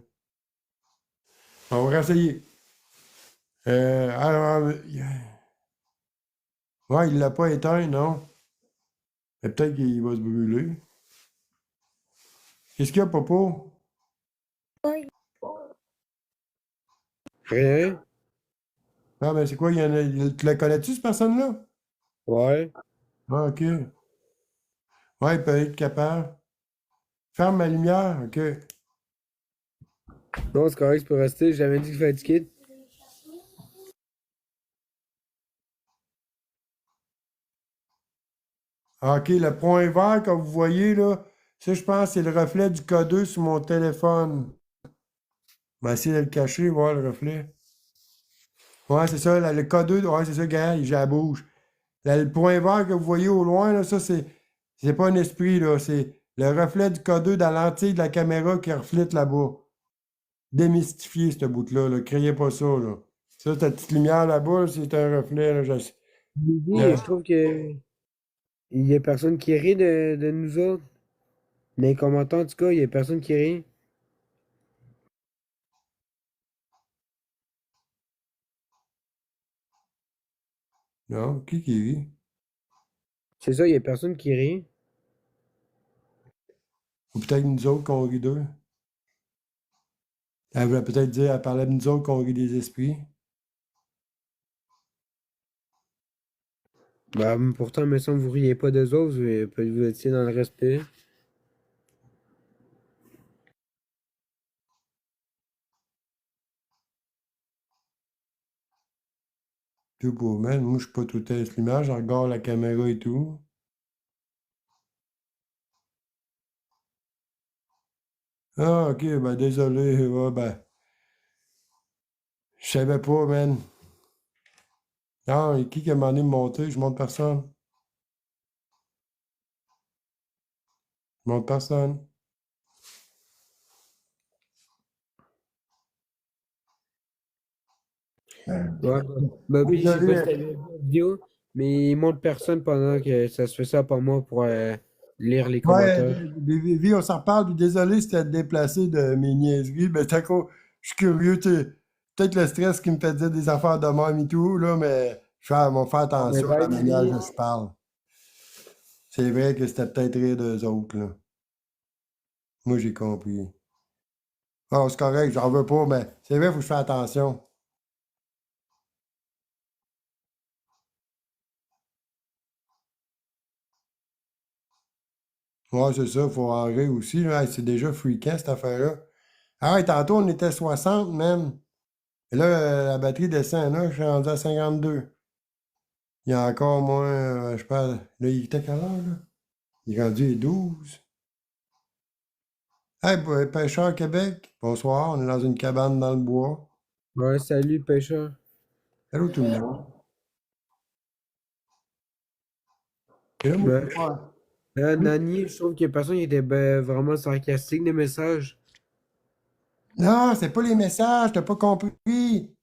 On va réessayer. Alors, ouais, il l'a pas éteint, non? Mais peut-être qu'il va se brûler. Qu'est-ce qu'il y a, Popo? Rien? Ah, ben c'est quoi? Tu la connais-tu, cette personne-là? Ouais. Ah, OK. Ouais, il peut être capable. Ferme ma lumière, OK. Non, c'est correct, tu peux rester. J'avais dit qu'il fallait que tu quittes. Ah, OK, le point vert que vous voyez, là, ça, je pense, c'est le reflet du K2 sur mon téléphone. On va essayer de le cacher, voir le reflet. Ouais, c'est ça, le K2, ouais, c'est ça, gars, j'ai la bouge. Là, le point vert que vous voyez au loin, là, ça, c'est pas un esprit, là, c'est le reflet du K2 dans la lentille de la caméra qui reflète là-bas. Démystifier, ce bout-là, là. Criez pas ça, là. Ça, ta petite lumière là-bas, là, c'est un reflet, là, Oui, là. je trouve que il y a personne qui rit de nous autres. Dans les commentaires, en tout cas, il y a personne qui rit. Non, qui rit? C'est ça, il y a personne qui rit. Ou peut-être nous autres qu'on rit d'eux. Elle voulait peut-être dire, elle parlait de nous autres qu'on rit des esprits. Bah, pourtant, mais semble vous riez pas d'eux autres, vous étiez dans le respect. Tout beau, man. Moi, je suis pas tout à cette l'image, je regarde la caméra et tout. Ah, ok, ben désolé. Ouais, ben, je savais pas, man. Non, et qui a demandé de monter? Je monte personne. Je monte personne. Ouais, bah, puis je sais pas si Désolé. t'as vu la vidéo, mais il montre personne pendant que ça se fait ça par moi pour lire les Ouais, commentaires. Vivi, on s'en reparle, puis désolé si t'as déplacé de mes niaiseries, mais t'as quoi, je suis curieux, tu sais, peut-être le stress qui me fait dire des affaires de même et tout, là, mais on va faire Bon, mais attention à bye, la manière Vivi. dont je parle. C'est vrai que c'était peut-être rire d'eux autres, là. Moi, j'ai compris. Ah, c'est correct, j'en veux pas, mais c'est vrai, faut que je fasse attention. Ouais, c'est ça, faut en rire aussi, là. Hey, c'est déjà freakant, cette affaire-là. Ah ouais, tantôt, on était 60 même. Et là, la batterie descend, là, je suis rendu à 52. Il y a encore moins, je parle. Là, il était quelle heure, là? Il est rendu à 12. Hey, pêcheur Québec, bonsoir, on est dans une cabane dans le bois. Ouais, salut, pêcheur. Allô tout le monde. Et là, moi, je Ben, peux pas. Nani, je trouve qu'il y a personne qui était ben, vraiment sarcastique des messages. Non, c'est pas les messages, t'as pas compris.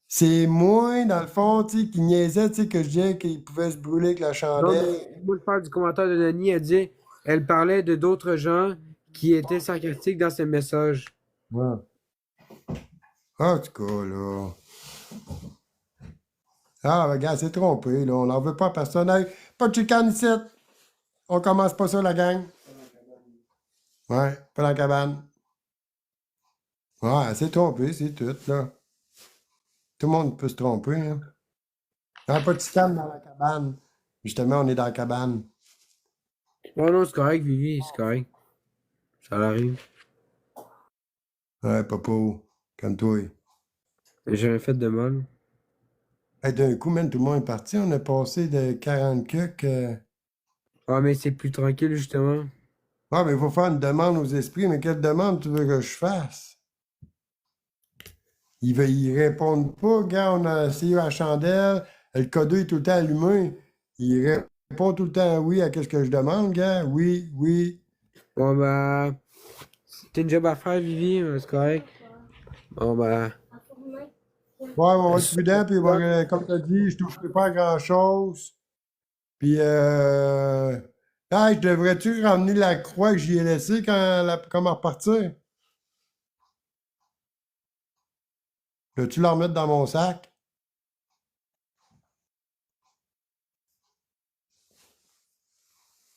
C'est moi, dans le fond, tu sais, qui niaisait, tu sais, que je disais qu'il pouvait se brûler avec la Non, chandelle. mais moi, je parle du commentaire de Nani, elle dit, elle parlait de d'autres gens qui étaient sarcastiques dans ses messages. Ouais. En tout cas, là. Ah, regarde, c'est trompé, là. On n'en veut pas à personne. Hey, pas de chicane ici. On commence pas ça, la gang. Ouais, pas dans la cabane. Ouais, c'est trompé, c'est tout, là. Tout le monde peut se tromper, hein. Ah, pas de chicane dans la cabane. Justement, on est dans la cabane. Oh non, c'est correct, Vivi, c'est correct. Ça arrive. Ouais, Popo, comme toi. J'ai rien fait de mal. Hey, d'un coup, même, tout le monde est parti. On a passé de 40 cucs. Ah, mais c'est plus tranquille, justement. Ah, mais il faut faire une demande aux esprits. Mais quelle demande tu veux que je fasse? Ils répondent pas. Gars, on a essayé la chandelle. Le code est tout le temps allumé. Il répond tout le temps oui à ce que je demande, gars. Oui, oui. Bon, bah, t'as une job à faire, Vivi, c'est correct. Bon, bah, Ouais, on va être prudent. Puis, comme tu as dit, je ne toucherai pas à grand-chose. Puis, hey, je devrais-tu ramener la croix que j'y ai laissée quand elle repartir? Veux-tu la remettre dans mon sac?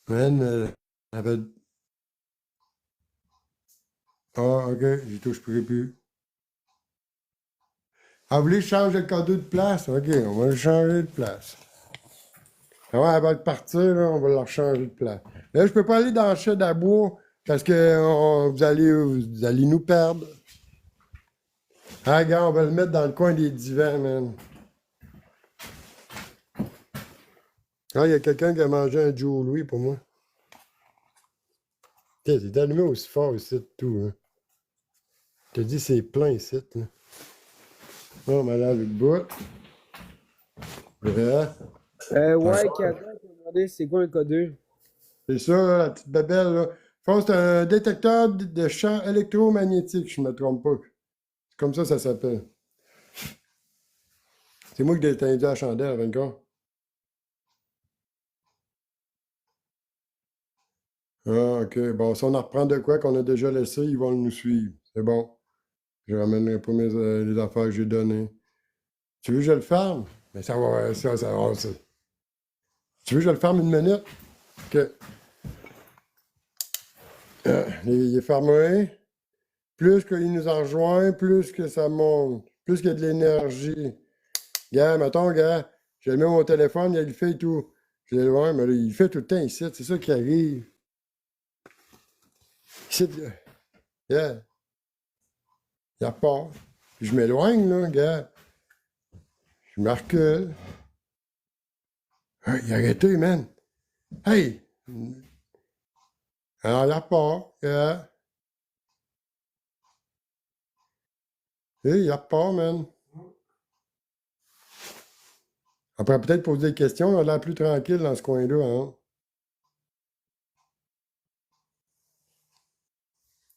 Man, elle avait... Ah, ok, j'y toucherai plus. Ah, vous voulez que je change le cadeau de place? Ok, on va le changer de place. Ah ouais, avant de partir, là, on va leur changer de place. Là, je peux pas aller dans le shed à bois parce que vous allez nous perdre. Ah, gars, on va le mettre dans le coin des divans, man. Ah, il y a quelqu'un qui a mangé un Joe Louis pour moi. Tiens, c'est allumé aussi fort ici, tout, hein. Je te dis, c'est plein ici, là. On va aller avec le bout. Vrai. Ouais, Kazan, je me demandais c'est quoi un codeur? C'est ça, là, la petite babelle, là. Je pense que c'est un détecteur de champs électromagnétiques, je ne me trompe pas. C'est comme ça s'appelle. C'est moi qui ai éteint la chandelle, encore. Ah, ok. Bon, si on en reprend de quoi qu'on a déjà laissé, ils vont nous suivre. C'est bon. Je ramènerai pas les affaires que j'ai données. Tu veux que je le ferme? Mais ça va, ça va, ça. Tu veux que je le ferme une minute? Ok. Il est fermé. Plus qu'il nous en rejoint, plus que ça monte. Plus qu'il y a de l'énergie. Gars, mettons, gars, j'ai mis mon téléphone, il fait tout. Je l'ai loin, mais là, il fait tout le temps ici. C'est ça qui arrive. Ici, gars, il repart. Puis je m'éloigne, là, gars. Je me recule. Hey, il a arrêté, man. Hey! Alors, il repart, gars. Hey, il repart, man. On pourrait peut-être poser des questions. On a l'air plus tranquille dans ce coin-là, hein.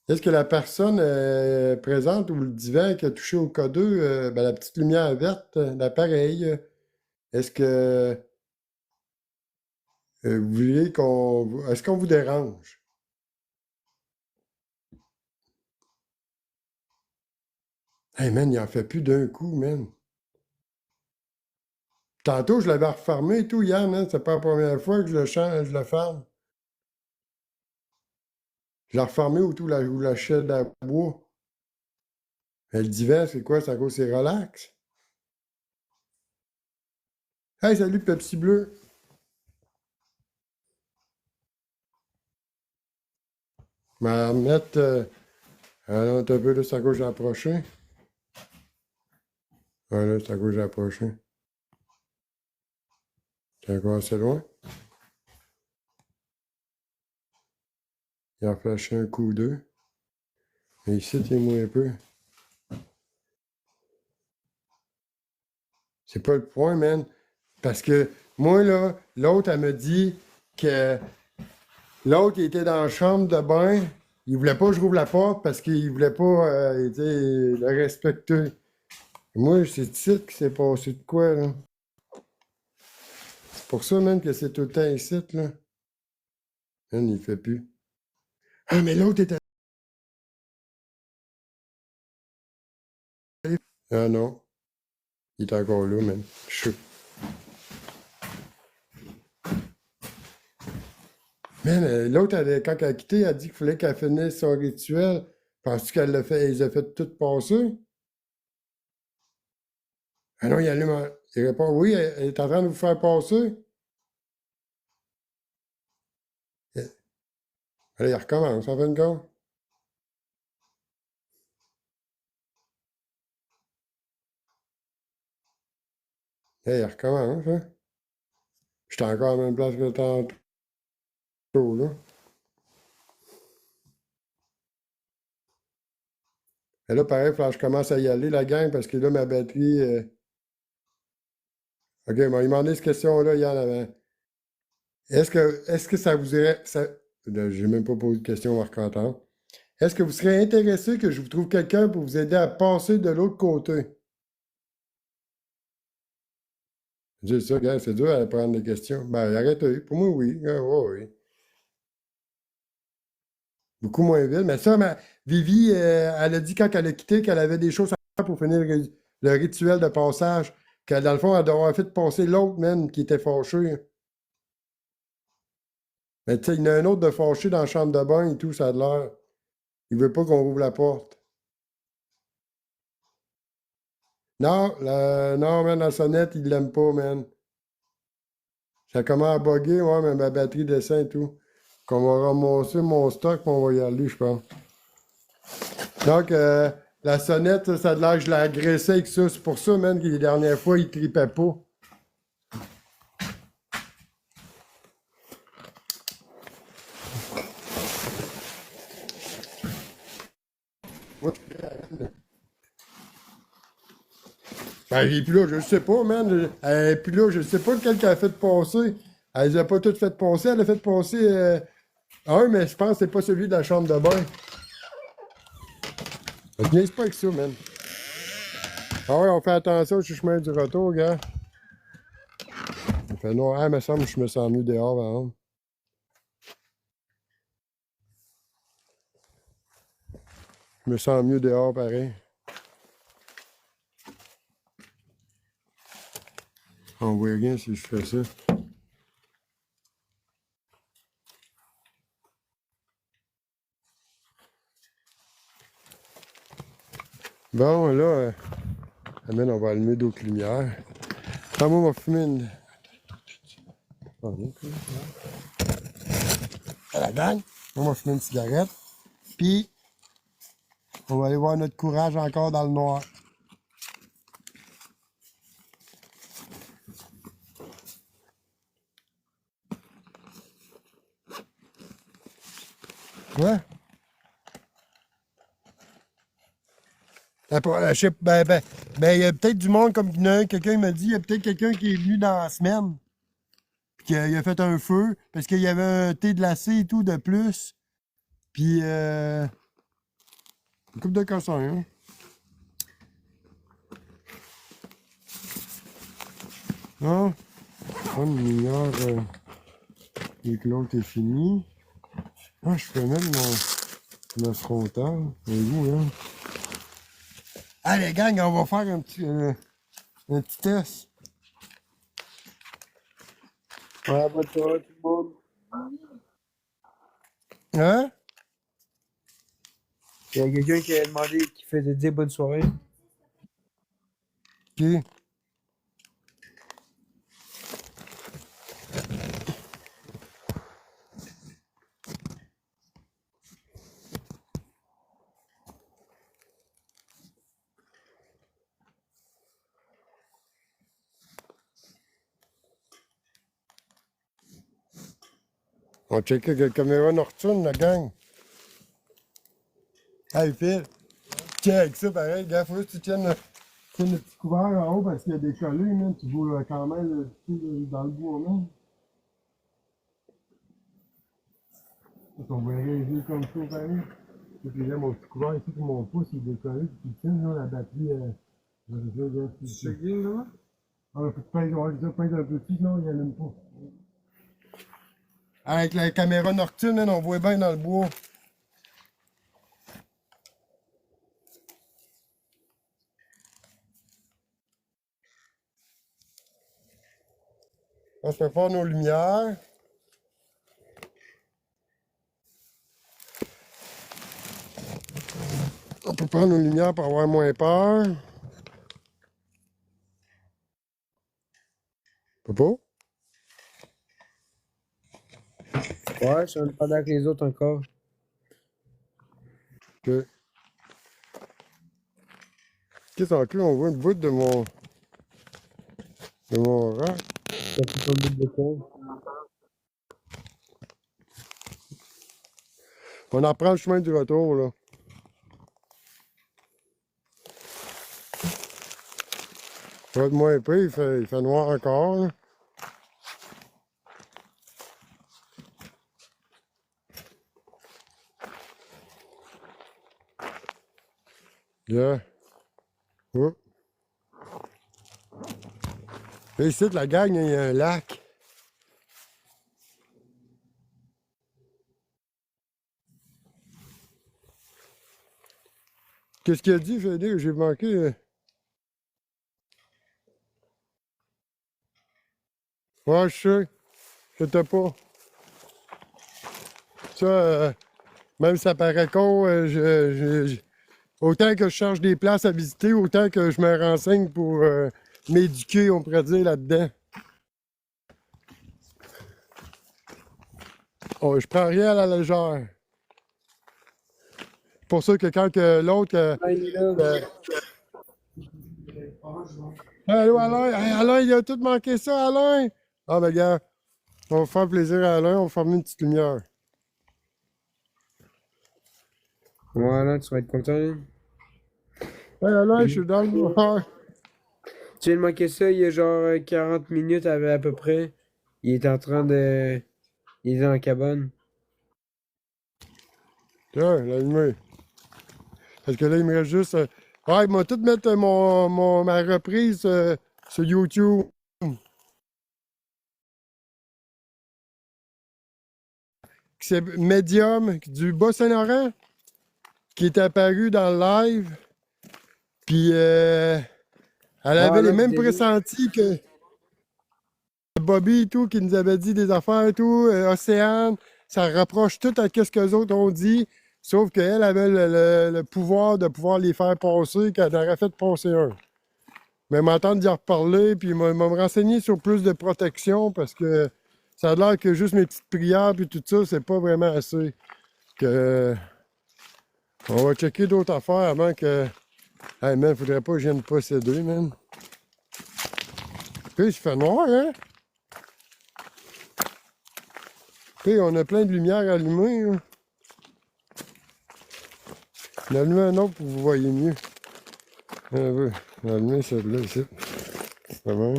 Est-ce que la personne présente ou le divan qui a touché au cas 2, ben, la petite lumière verte d'appareil, est-ce que vous voulez qu'on... Est-ce qu'on vous dérange? Hey, man, il en fait plus d'un coup, man. Tantôt, je l'avais refermé et tout, hier, man. C'est pas la première fois que je le change, je le ferme. Je l'ai refermé ou tout, ou la chaîne à bois. Mais le divan, c'est quoi? C'est à cause c'est relax? Hey, salut, Pepsi Bleu. Je vais remettre... alors, un peu, là, c'est à gauche approché. Voilà, c'est à gauche approché. C'est encore assez loin. Il a flashé un coup ou deux. Mais ici, il est moins un peu. C'est pas le point, man. Parce que moi, là, l'autre, elle me dit que l'autre, il était dans la chambre de bain. Il voulait pas que je rouvre la porte parce qu'il voulait pas le respecter. Moi, c'est ici qui s'est passé de quoi, là? C'est pour ça, même, que c'est tout le temps ici, là. Man, il fait plus. Ah, mais l'autre était... Ah non, il est encore là, man. Chut. Man, l'autre, quand elle a quitté, elle a dit qu'il fallait qu'elle finisse son rituel. Penses-tu qu'elle l'a fait, ils ont fait tout passer? Ah non, il allume. Il répond, oui, elle est en train de vous faire passer. Allez, il recommence, en fin de compte. Hey, il recommence, hein. J'étais encore à la même place que tantôt, là. Et là, pareil, il faut que je commence à y aller, la gang, parce que là, ma batterie. OK, il m'a demandé cette question-là hier avant. Est-ce que ça vous irait. Là, j'ai même pas posé de question, Marc-Antoine. Est-ce que vous serez intéressé que je vous trouve quelqu'un pour vous aider à passer de l'autre côté? C'est ça, gars, c'est dur à prendre des questions. Ben, arrêtez. Pour moi, oui. Ah, ouais, oui. Beaucoup moins vite. Mais ça, Vivi, elle a dit quand elle a quitté qu'elle avait des choses à faire pour finir le rituel de passage. Que dans le fond, elle doit avoir fait passer l'autre, man, qui était fâché. Mais tu sais, il y en a un autre de fâché dans la chambre de bain et tout, ça a l'air. Il veut pas qu'on ouvre la porte. Non, non, man, la sonnette, il l'aime pas, man. Ça commence à bugger, ouais, mais ma batterie descend et tout. Qu'on va ramasser mon stock, puis on va y aller, je pense. Donc, la sonnette, ça a l'air que je l'ai agressé avec ça. C'est pour ça, man, que les dernières fois, il tripait pas. Ouais. Ben, et puis là, je sais pas, man. Et puis là, je sais pas lequel qu'elle a fait passer. Elle les a pas toutes fait passer. Elle a fait passer un, mais je pense que c'est pas celui de la chambre de bain. Je niaise pas avec ça, man. Ah ouais, on fait attention au chemin du retour, gars. Il fait noir. Ah, il me semble que je me sens mieux dehors, par exemple. Je me sens mieux dehors, pareil. On voit rien si je fais ça. Bon, là, amène, on va allumer d'autres lumières. Ah, moi, on va fumer une. Ah, non, à la gang. Moi, on va fumer une cigarette. Puis, on va aller voir notre courage encore dans le noir. Ouais? Je sais, il y a peut-être du monde comme il y en a un, quelqu'un m'a dit, il y a peut-être quelqu'un qui est venu dans la semaine, puis qu'il a fait un feu, parce qu'il y avait un thé glacé et tout de plus. Puis, une coupe de cossins, hein? Non? Une lumière, et que l'autre est fini. Ah, je fais même mon frontal. C'est où, hein? Allez, gang, on va faire un petit test. Ouais, bonne soirée tout le monde. Hein? Il y a quelqu'un qui a demandé, qui faisait dire bonne soirée. Qui? On va checker la caméra nocturne, la gang. Hey, Phil, check ça, pareil, gars, faut que tu tiennes le petit couvert en haut parce qu'il y a des collés, man. Tu vois quand même dans le bois, man. On verrait les yeux comme ça, pareil. Et puis là, mon petit couvert ici pour mon pouce, il est décollé, puis tu tiens, là, la batterie, c'est bien, là? Ah, faut que tu pèses, ouais, ça, pèse un peu plus, sinon il allume pas. Avec la caméra nocturne, man, on voit bien dans le bois. On se fait faire nos lumières. On peut prendre nos lumières pour avoir moins peur. Papa? Ouais, je suis en train avec les autres encore. Ok. Qu'est-ce que on voit une bout de mon rat. Ça fait ton bout de con. On en prend le chemin du retour, là. Ça va être moins épais, il fait noir encore, là. Yeah. Oh. Et ici, la gang, il y a un lac. Qu'est-ce qu'il a dit, Félix? J'ai manqué. Ouais, je sais. J'étais pas. Ça, même si ça paraît con, autant que je cherche des places à visiter, autant que je me renseigne pour m'éduquer, on pourrait dire, là-dedans. Oh, je prends rien à la légère. C'est pour ça que quand l'autre... Ah, il est là. Allô, Alain? Hey, Alain, il a tout manqué ça, Alain! Ah, ben, gars, on va faire plaisir à Alain, on va fermer une petite lumière. Voilà, tu vas être content. Là. Hey, Alain, je suis dans le noir. Tu viens de manquer ça il y a genre 40 minutes à peu près. Il est en train de. Il est dans la cabane. Tiens, l'allumé. Parce que là, il me reste juste... Ah, il m'a tout mettre ma reprise sur YouTube. C'est Medium du Bas-Saint-Laurent qui est apparu dans le live. Puis elle avait les Voilà, mêmes vidéo. pressentis que Bobby et tout, qui nous avait dit des affaires et tout. Océane, ça rapproche tout à ce que les autres ont dit. Sauf qu'elle avait le pouvoir de pouvoir les faire passer, qu'elle aurait fait passer un. Mais m'entendre d'y reparler, puis me renseigner sur plus de protection parce que ça a l'air que juste mes petites prières puis tout ça, c'est pas vraiment assez. Que on va checker d'autres affaires avant que. Hey man, faudrait pas que je vienne posséder, man. Puis il fait noir, hein? Puis on a plein de lumière allumée. Hein? On a allumé un autre pour que vous voyez mieux. On a allumé celle-là ici. C'est bon.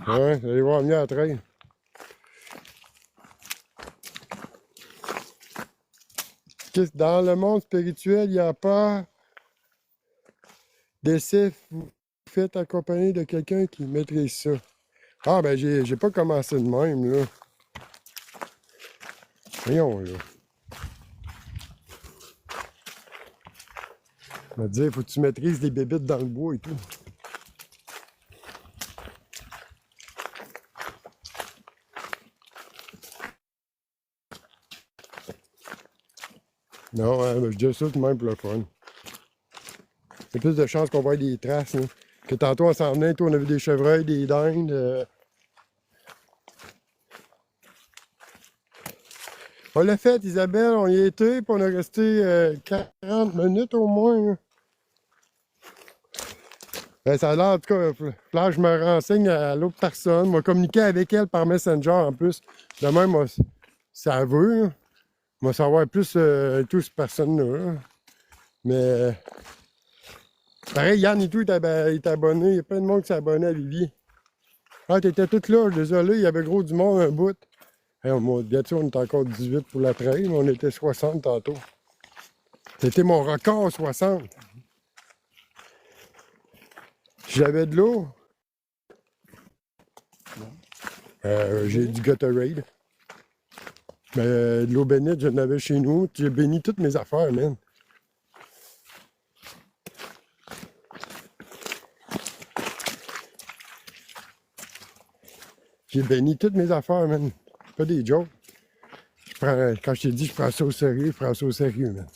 Ouais, vous allez voir mieux à train. Dans le monde spirituel, il n'y a pas d'essai fait accompagné de quelqu'un qui maîtrise ça. Ah, ben, j'ai pas commencé de même, là. Voyons, là. On va dire, faut que tu maîtrises les bébites dans le bois et tout. Non, je dis ça tout de même pour le fun. Il y a plus de chances qu'on voit des traces, là. Que tantôt, on s'en venait, on a vu des chevreuils, des dindes. On l'a fait, Isabelle, on y était, puis on a resté 40 minutes au moins. Là. Ben, ça a l'air, en tout cas, là, je me renseigne à l'autre personne. Moi, communiquer avec elle par Messenger en plus. De même, moi, ça veut. Là. Moi, savoir plus tout cette personne-là. Là. Mais. Pareil, Yann et tout, il est abonné. Il y a plein de monde qui s'est abonné à Vivi. Ah, t'étais toute là, désolé, il y avait gros du monde un bout. Hey, on était encore 18 pour la trail, mais on était 60 tantôt. C'était mon record, 60. J'avais de l'eau. J'ai du Gatorade. Mais de l'eau bénite, je l'avais chez nous. J'ai béni toutes mes affaires, man. J'ai béni toutes mes affaires, man. Pas des jokes. Quand je t'ai dit, je prends ça au sérieux, je prends ça au sérieux, man.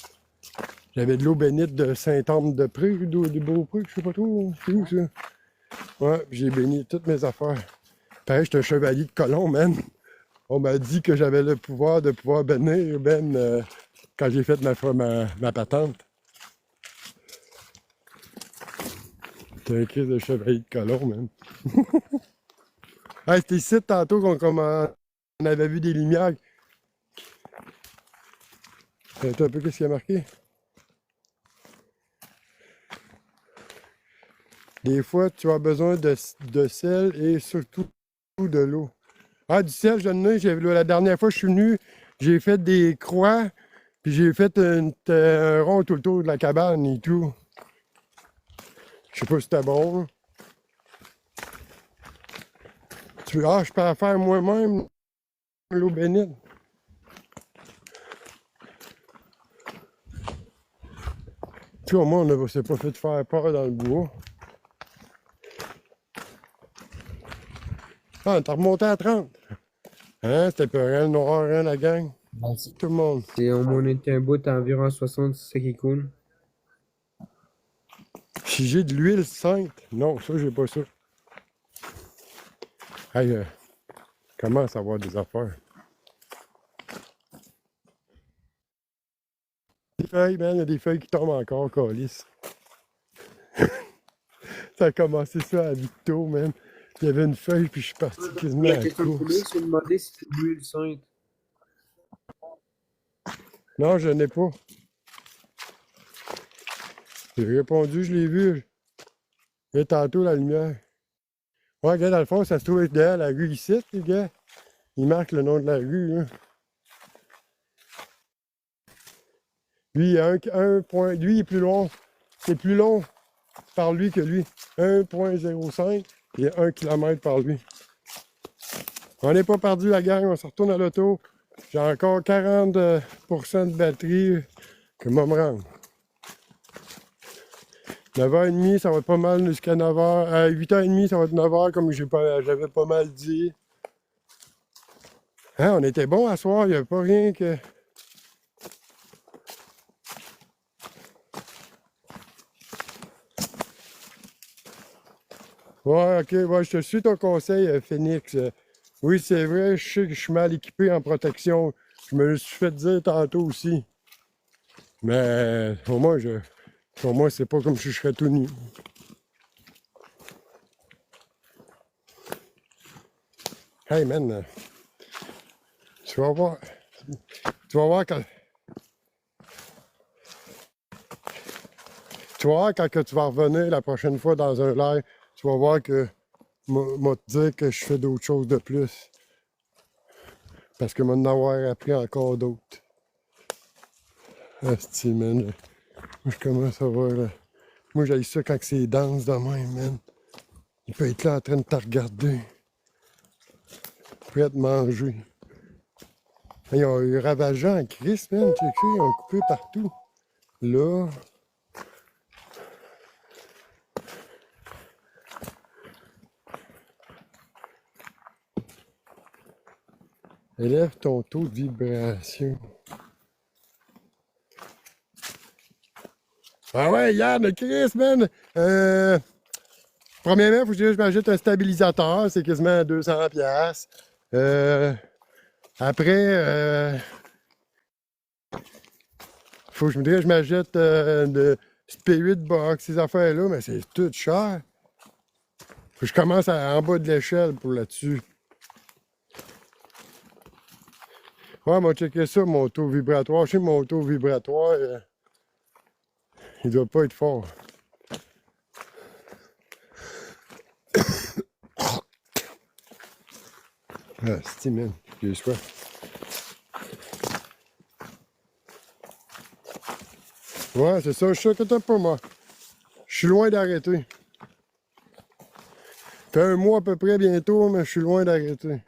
J'avais de l'eau bénite de Saint-Anne-de-Pré, de Beaupré, je sais pas trop. C'est où, ça? Ouais, j'ai béni toutes mes affaires. Pareil, j'étais un chevalier de colon, man. On m'a dit que j'avais le pouvoir de pouvoir bénir, quand j'ai fait ma patente. C'était un crise de chevalier de colon, man. Hey, c'était ici tantôt on avait vu des lumières. Attends un peu, qu'est-ce qu'il y a marqué? Des fois, tu as besoin de sel et surtout de l'eau. Ah, du sel, je n'ai. La dernière fois que je suis venu, j'ai fait des croix, puis j'ai fait un rond tout le tour de la cabane et tout. Je sais pas si c'était bon. Là. Je peux la faire moi-même, l'eau bénite. Tu vois, moi, on ne s'est pas fait faire peur dans le bois. Ah, t'as remonté à 30. Hein, c'était peurant, le noir, hein, la gang. Ouais, Tout le monde. on était un bout à environ 60, c'est ça qui est cool. Si j'ai de l'huile sainte, non, ça, j'ai pas ça. Hey, commence à avoir des affaires. Des feuilles, man, il y a des feuilles qui tombent encore, calice. Ça a commencé ça à Victo, man. Il y avait une feuille, puis je suis parti quasiment à La la question de poulet, course. c'est de demander si c'est de l'huile sainte. Non, je n'ai pas. J'ai répondu, je l'ai vu. Et tantôt, la lumière. Ouais, gars, dans le fond, ça se trouve être derrière la rue ici, les gars. Il marque le nom de la rue, hein. Lui, il y a un point. Lui, il est plus long. C'est plus long par lui que lui. 1,05 et 1 km par lui. On n'est pas perdu, la gang. On se retourne à l'auto. J'ai encore 40% de batterie que moi me rendre. 9h30, ça va être pas mal jusqu'à 9h. À 8h30, ça va être 9h comme j'avais pas mal dit. Hein, on était bon à soir, il n'y a pas rien que. Ouais, ok, ouais, je te suis ton conseil, Phoenix. Oui, c'est vrai, je sais que je suis mal équipé en protection. Je me le suis fait dire tantôt aussi. Mais pour moi, c'est pas comme si je serais tout nu. Hey man, tu vas voir. Tu vas voir quand. Tu vas voir quand que tu vas revenir la prochaine fois dans un live, tu vas voir que moi te dire que je fais d'autres choses de plus. Parce que moi en avoir appris encore d'autres. Asti, man. Moi, je commence à voir. Là. Moi, j'ai ça quand c'est dense de même, man. Il peut être là en train de te regarder. Prêt à te manger. Ils ont eu ravagé en Christ, man. Tu sais, ils ont coupé partout. Là. Élève ton taux de vibration. Ah ouais, Yann, Chris, man! Premièrement, il faut que je m'achète un stabilisateur, c'est quasiment 200 $. Après, faut que je m'achète de Spirit Box, ces affaires-là, mais c'est tout cher. Faut que je commence en bas de l'échelle pour là-dessus. Ouais, moi, checker ça, mon taux vibratoire. Je sais que mon taux vibratoire, il doit pas être fort. Ah, c'est man, j'ai soif. Ouais, c'est ça, je suis sûr que t'as pas, moi. Je suis loin d'arrêter. Ça fait un mois à peu près bientôt, mais je suis loin d'arrêter.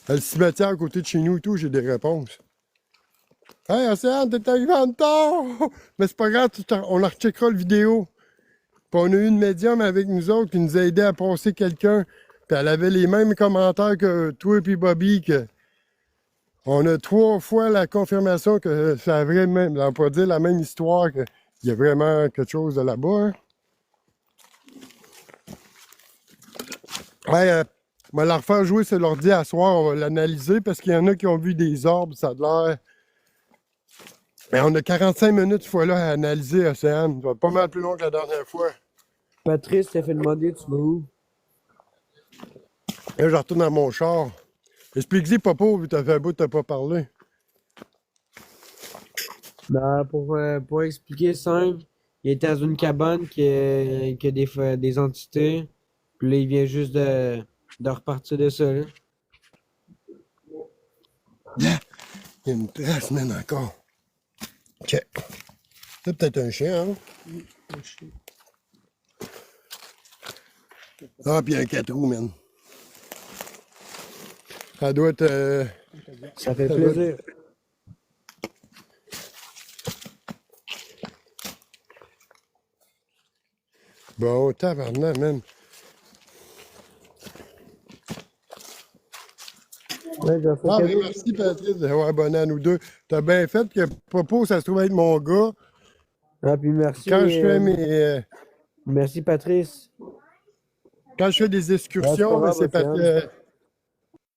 Le cimetière à côté de chez nous et tout, j'ai des réponses. Hey, Océane, t'es arrivé en retard! Mais c'est pas grave, on en recheckera le vidéo. Puis on a eu une médium avec nous autres qui nous a aidé à passer quelqu'un. Puis elle avait les mêmes commentaires que toi et puis Bobby. Que on a 3 fois la confirmation que c'est vrai même. On peut dire la même histoire, qu'il y a vraiment quelque chose de là-bas. Hein. Ouais, on va la refaire jouer sur l'ordi à soir, on va l'analyser parce qu'il y en a qui ont vu des orbes, ça a l'air. Mais on a 45 minutes cette fois-là à analyser, Océane. Ça va être pas mal plus long que la dernière fois. Patrice t'a fait demander, tu vas où? Là, je retourne dans mon char. Explique-y, Popo, vu que t'as fait un bout, t'as pas parlé. Ben, pour expliquer simple, il était dans une cabane qui a des entités. Puis là, il vient juste de repartir de ça, là. Il y a une trace, man, encore. OK. C'est peut-être un chien, hein? Ah, puis un 4 roues, man. Ça doit être... Ça fait ça doit plaisir. Bon, tabarnak, man. Ouais, j'ai fait Ah, ben cadeau. merci Patrice d'avoir abonné à nous deux. T'as bien fait que Popo, ça se trouve être mon gars. Ah, puis merci, Quand je fais merci Patrice. quand je fais des Ah, c'est pas excursions, ben grave, c'est parce Océane. que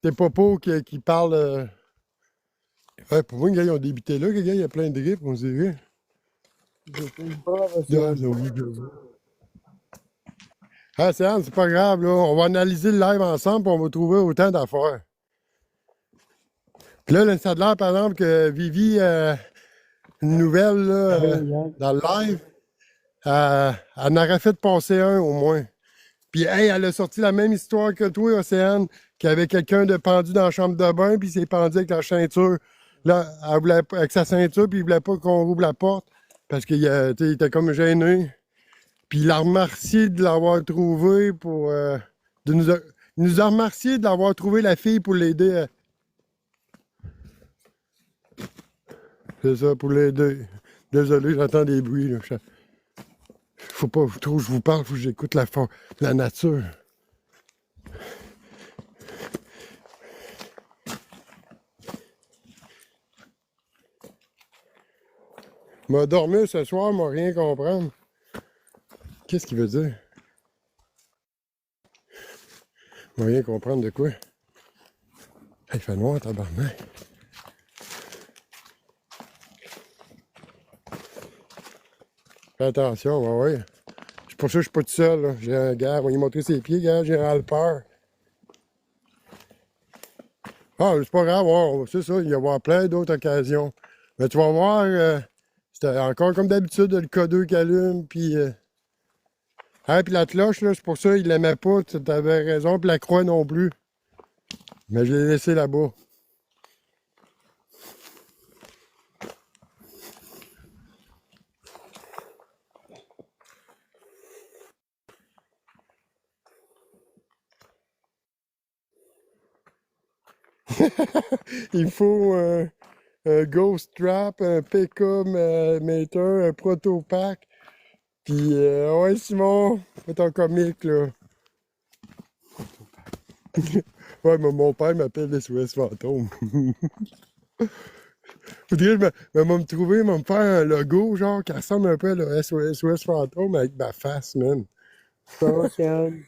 c'est Popo qui parle. Ouais, pour moi, les gars, ils ont débuté là. Les gars, il y a plein de grippes, on dirait. C'est pas grave, Ah, Océane. c'est Anne, c'est pas grave, là. On va analyser le live ensemble, puis on va trouver autant d'affaires. Puis là, ça a l'air, par exemple, que Vivi, une nouvelle, là, dans le live, elle en aurait fait passer un au moins. Puis, hey, elle a sorti la même histoire que toi, Océane, qu'il y avait quelqu'un de pendu dans la chambre de bain, puis il s'est pendu avec la ceinture. Là, elle voulait, avec sa ceinture, puis il voulait pas qu'on rouvre la porte, parce qu'il il était comme gêné. Puis il l'a remercié de l'avoir trouvé pour. Il nous a remercié de l'avoir trouvé la fille pour l'aider. C'est ça, pour l'aider. Désolé, j'entends des bruits. Là. Faut pas trop que je vous parle, faut que j'écoute la nature. M'a dormi ce soir, m'a rien comprendre. Qu'est-ce qu'il veut dire? M'a rien comprendre de quoi? Hey, il fait noir, tabarnak. Fais attention, ouais. C'est pour ça que je suis pas tout seul. Là. J'ai un gars, on va lui montrer ses pieds, gars, j'ai un halper. Ah, c'est pas grave, ouais, c'est ça, il va y avoir plein d'autres occasions. Mais tu vas voir, c'était encore comme d'habitude le K2 qui allume, puis... Ah, puis la cloche, là, c'est pour ça qu'il l'aimait pas, tu avais raison, puis la croix non plus. Mais je l'ai laissé là-bas. Il faut un Ghost Trap, un PK Meter, un Proto Pack. Puis, ouais, Simon, fais ton comique, là. Ouais, mais mon père m'appelle SOS Fantôme. Faudrait que me trouver, me faire un logo, genre, qui ressemble un peu à le SOS Fantôme avec ma face, man. Ça va, Océane.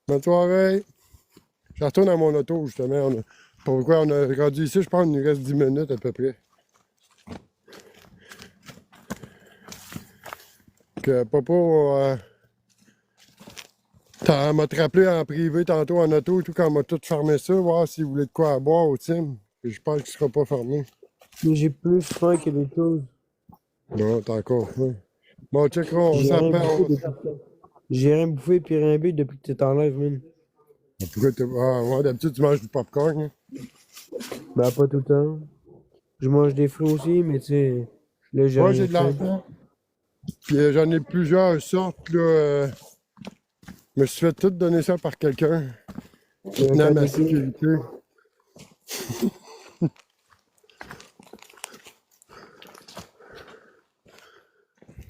Bonne soirée. Je retourne à mon auto, justement. Pourquoi on a rendu ici, je pense qu'il nous reste 10 minutes à peu près. Que papa m'a rappelé en privé tantôt en auto et tout, quand on m'a tout fermé ça, voir s'il voulait de quoi à boire au team. Et je pense qu'il sera pas fermé. Mais j'ai plus faim que des choses. Bon, t'as encore faim. Bon, check, on J'ai rien s'appelle. bouffé j'ai rien bouffé puis rien bu depuis que t'es en live, man. Pourquoi t'as. Ah, ouais, d'habitude, tu manges du popcorn. Hein? Bah, pas tout le temps. Je mange des fruits aussi, mais tu sais, là, j'ai Moi, rien j'ai de fait. l'enfant. Puis j'en ai plusieurs sortes, là. Je me suis fait tout donner ça par quelqu'un qui tenait à ma sécurité.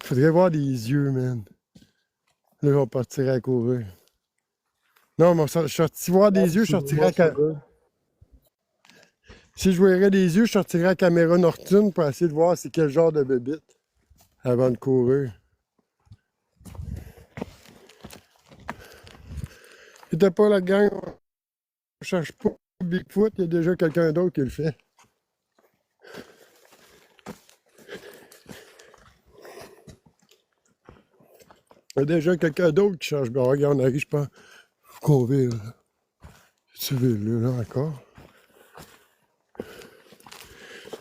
Faudrait voir des yeux, man. Là, on partirait à courir. Non, mais je sortirais voir des yeux, je sortirais à... Si je voyais des yeux, je sortirais la caméra nocturne pour essayer de voir c'est quel genre de bébite avant de courir. C'était pas la gang, on cherche pas Bigfoot, il y a déjà quelqu'un d'autre qui le fait. Il y a déjà quelqu'un d'autre qui cherche. Ben, regarde, on arrive, je pense. Faut qu'on vire, là. Tu veux là encore?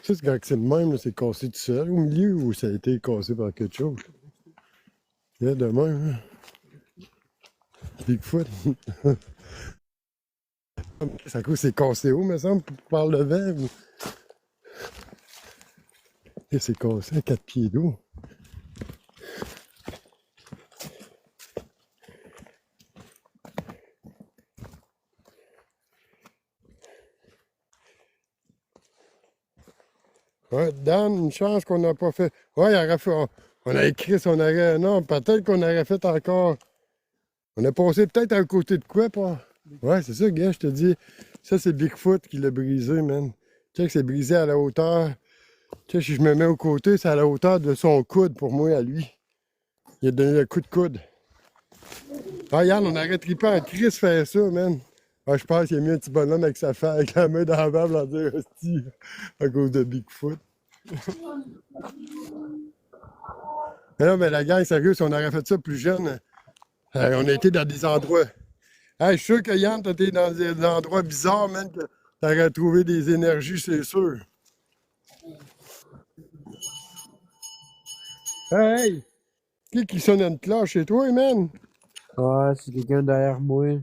Ça, c'est quand c'est le même, c'est cassé tout seul au milieu ou ça a été cassé par quelque chose? Il y a de même, hein? Bigfoot. Ça cause c'est cassé haut, me semble, par le vent. Et c'est cassé à 4 pieds d'eau. Ouais, Dan, une chance qu'on n'a pas fait. Ouais, il aurait fait. On a écrit son arrêt. Non, peut-être qu'on aurait fait encore. On a passé peut-être à côté de quoi, pas? Ouais, c'est ça, gars, je te dis. Ça, c'est Bigfoot qui l'a brisé, man. Check, c'est brisé à la hauteur. Check, si je me mets au côté, c'est à la hauteur de son coude pour moi, à lui. Il a donné le coup de coude. Ah, regarde, on arrêterait pas à Chris faire ça, man. Ah, je pense qu'il a mis un petit bonhomme avec sa femme, avec la main dans la barbe, en dire hostie, à cause de Bigfoot. Mais non, mais la gang, sérieux, si on aurait fait ça plus jeune, on a été dans des endroits. Hey, je suis sûr que Yann, t'as été dans des endroits bizarres, man, que t'aurais trouvé des énergies, c'est sûr. Hey! Qui sonne une cloche chez toi, man? Ouais, c'est quelqu'un derrière moi.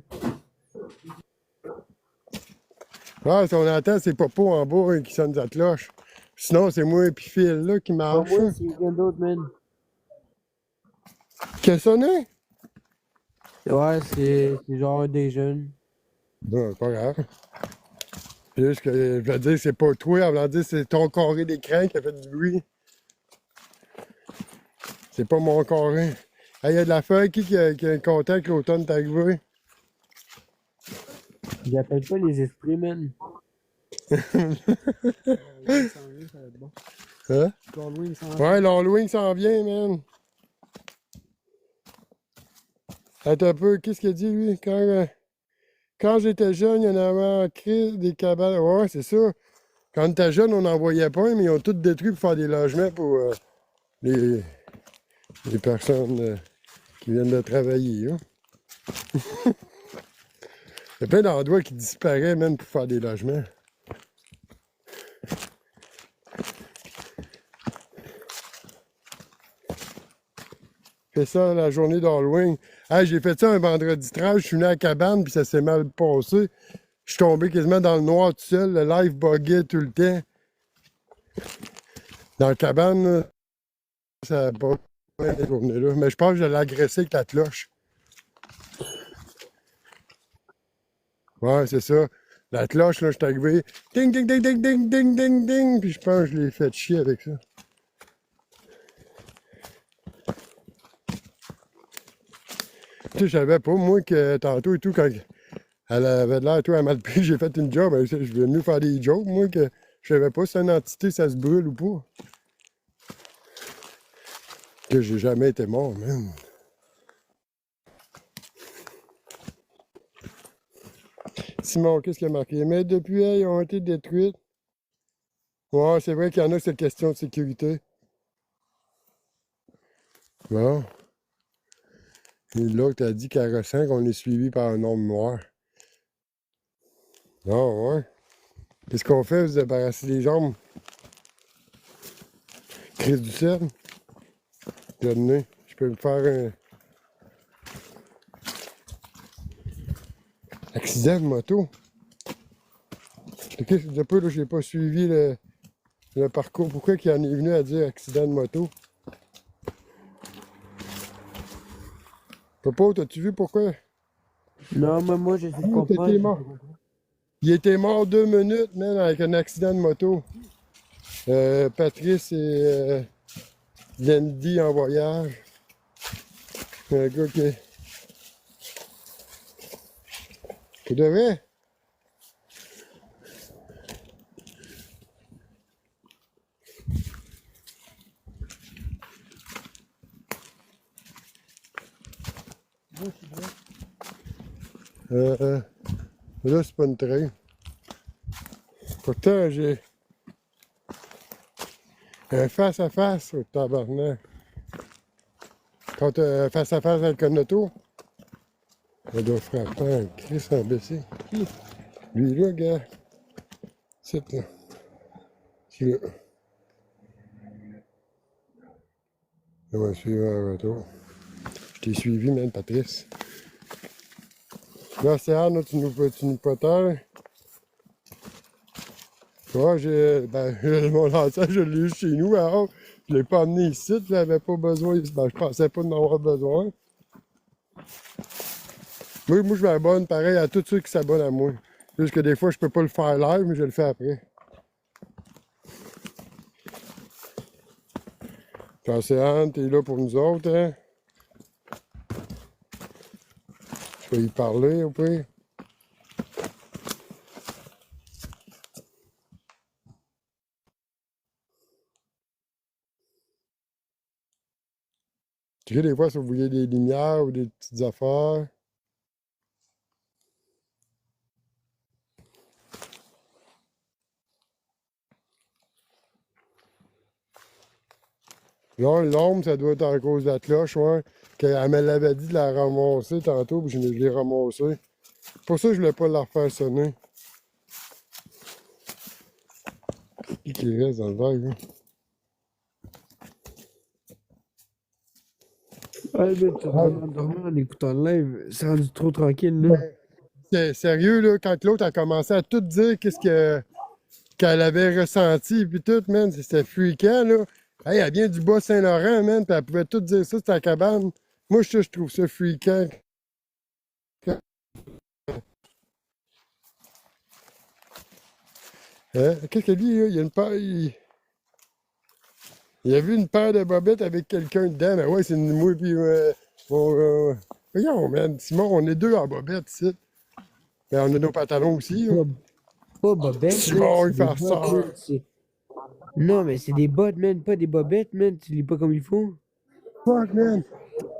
Ah, si on entend, c'est Popo en bas hein, qui sonne sa cloche. Sinon, c'est moi et puis Phil, là, qui Pas marche. moi, c'est quelqu'un d'autre, man. Qui a sonné? Ouais, c'est genre un des jeunes. Non, pas grave. C'est juste que je veux dire, c'est pas toi, on va dire c'est ton carré d'écran qui a fait du bruit. C'est pas mon carré. Ah, il y a de la feuille, qui a un contact que l'automne est arrivé? J'appelle pas les esprits, man. Hein? Ouais, l'Halloween s'en vient, man. Attends un peu, qu'est-ce qu'il a dit, lui? Quand j'étais jeune, il y en avait en crise des cabanes. Ouais, c'est ça. Quand on était jeune, on n'en voyait pas, mais ils ont tout détruit pour faire des logements pour les, les personnes qui viennent de travailler. Hein. Il y a plein d'endroits qui disparaissent même pour faire des logements. Fait ça la journée d'Halloween. Hey, j'ai fait ça un vendredi 13, je suis venu à la cabane, puis ça s'est mal passé. Je suis tombé quasiment dans le noir tout seul, le live buguait tout le temps. Dans la cabane, là, ça n'a pas cette journée-là. Mais je pense que je l'ai agressé avec la cloche. Ouais, c'est ça. La cloche, là, je suis arrivé. Ding, ding, ding, ding, ding, ding, ding, ding. Puis je pense que je l'ai fait chier avec ça. Tu sais, je savais pas, moi, que tantôt et tout, quand elle avait l'air, toi, à mal pris, j'ai fait une job. Je suis venu faire des jokes, moi, que je savais pas si une entité, ça se brûle ou pas. Que j'ai jamais été mort, même. Simon, qu'est-ce qu'il a marqué? Mais depuis, elles ont été détruites. Ouais, c'est vrai qu'il y en a, c'est question de sécurité. Bon. Et là, tu as dit qu'à ressent qu'on est suivi par un homme noir. Ah, ouais. Qu'est-ce qu'on fait? Vous débarrasser les jambes? Crise du cerf? Je peux me faire un accident de moto. Ok, depuis, là, j'ai pas suivi le parcours. Pourquoi il en est venu à dire accident de moto? Papa, t'as-tu vu pourquoi? Non, mais moi, j'essaie de Ah, t'étais comprendre. mort. Il était mort 2 minutes, même, avec un accident de moto. Patrice et Landy en voyage. Un gars qui devait. Là, c'est pas une train. Pourtant, j'ai un face-à-face au tabarnak. Quand tu as un face-à-face avec un auto, ça doit frapper un Christ imbécile. Lui, là, gars. C'est là. C'est là. On va suivre un retour. Je t'ai suivi, même, Patrice. Là, c'est Anne, tu nous protèges. Moi, mon lanceur, je l'ai eu chez nous. Alors, je ne l'ai pas amené ici. Je n'avais pas besoin. Ben, je pensais pas d'en avoir besoin. Moi, je m'abonne pareil à tous ceux qui s'abonnent à moi. Juste que des fois, je peux pas le faire live, mais je le fais après. Quand c'est Anne, t'es là pour nous autres, hein? Je vais y parler, au pire. sais, des fois, si vous voyez des lumières ou des petites affaires. Là, l'ombre, ça doit être à cause de la cloche, ouais. Elle me l'avait dit de la ramasser tantôt, puis je l'ai ramassée. Pour ça, je voulais pas la refaire sonner. Qui reste dans le verre, là? Ouais, mais tu vas m'endormir en écoutant le live. C'est rendu trop tranquille, là. C'est sérieux, là, quand l'autre a commencé à tout dire qu'elle avait ressenti, puis tout, man, c'était freakant, là. Hey, elle vient du Bas-Saint-Laurent, man, puis elle pouvait tout dire ça, c'était la cabane. Moi, je trouve ça freakant. Qu'est-ce qu'elle dit, là? Il y a une paire. Il a vu une paire de bobettes avec quelqu'un dedans. Mais ouais, c'est une moi puis Voyons, man. Simon, on est deux en bobettes ici. Mais on a nos pantalons aussi, là. Pas, pas bobette, man. Simon, C'est il des fait bottes, ça. man. Non, mais c'est des bottes, man. Pas des bobettes, man. Tu lis pas comme il faut. Fuck, man.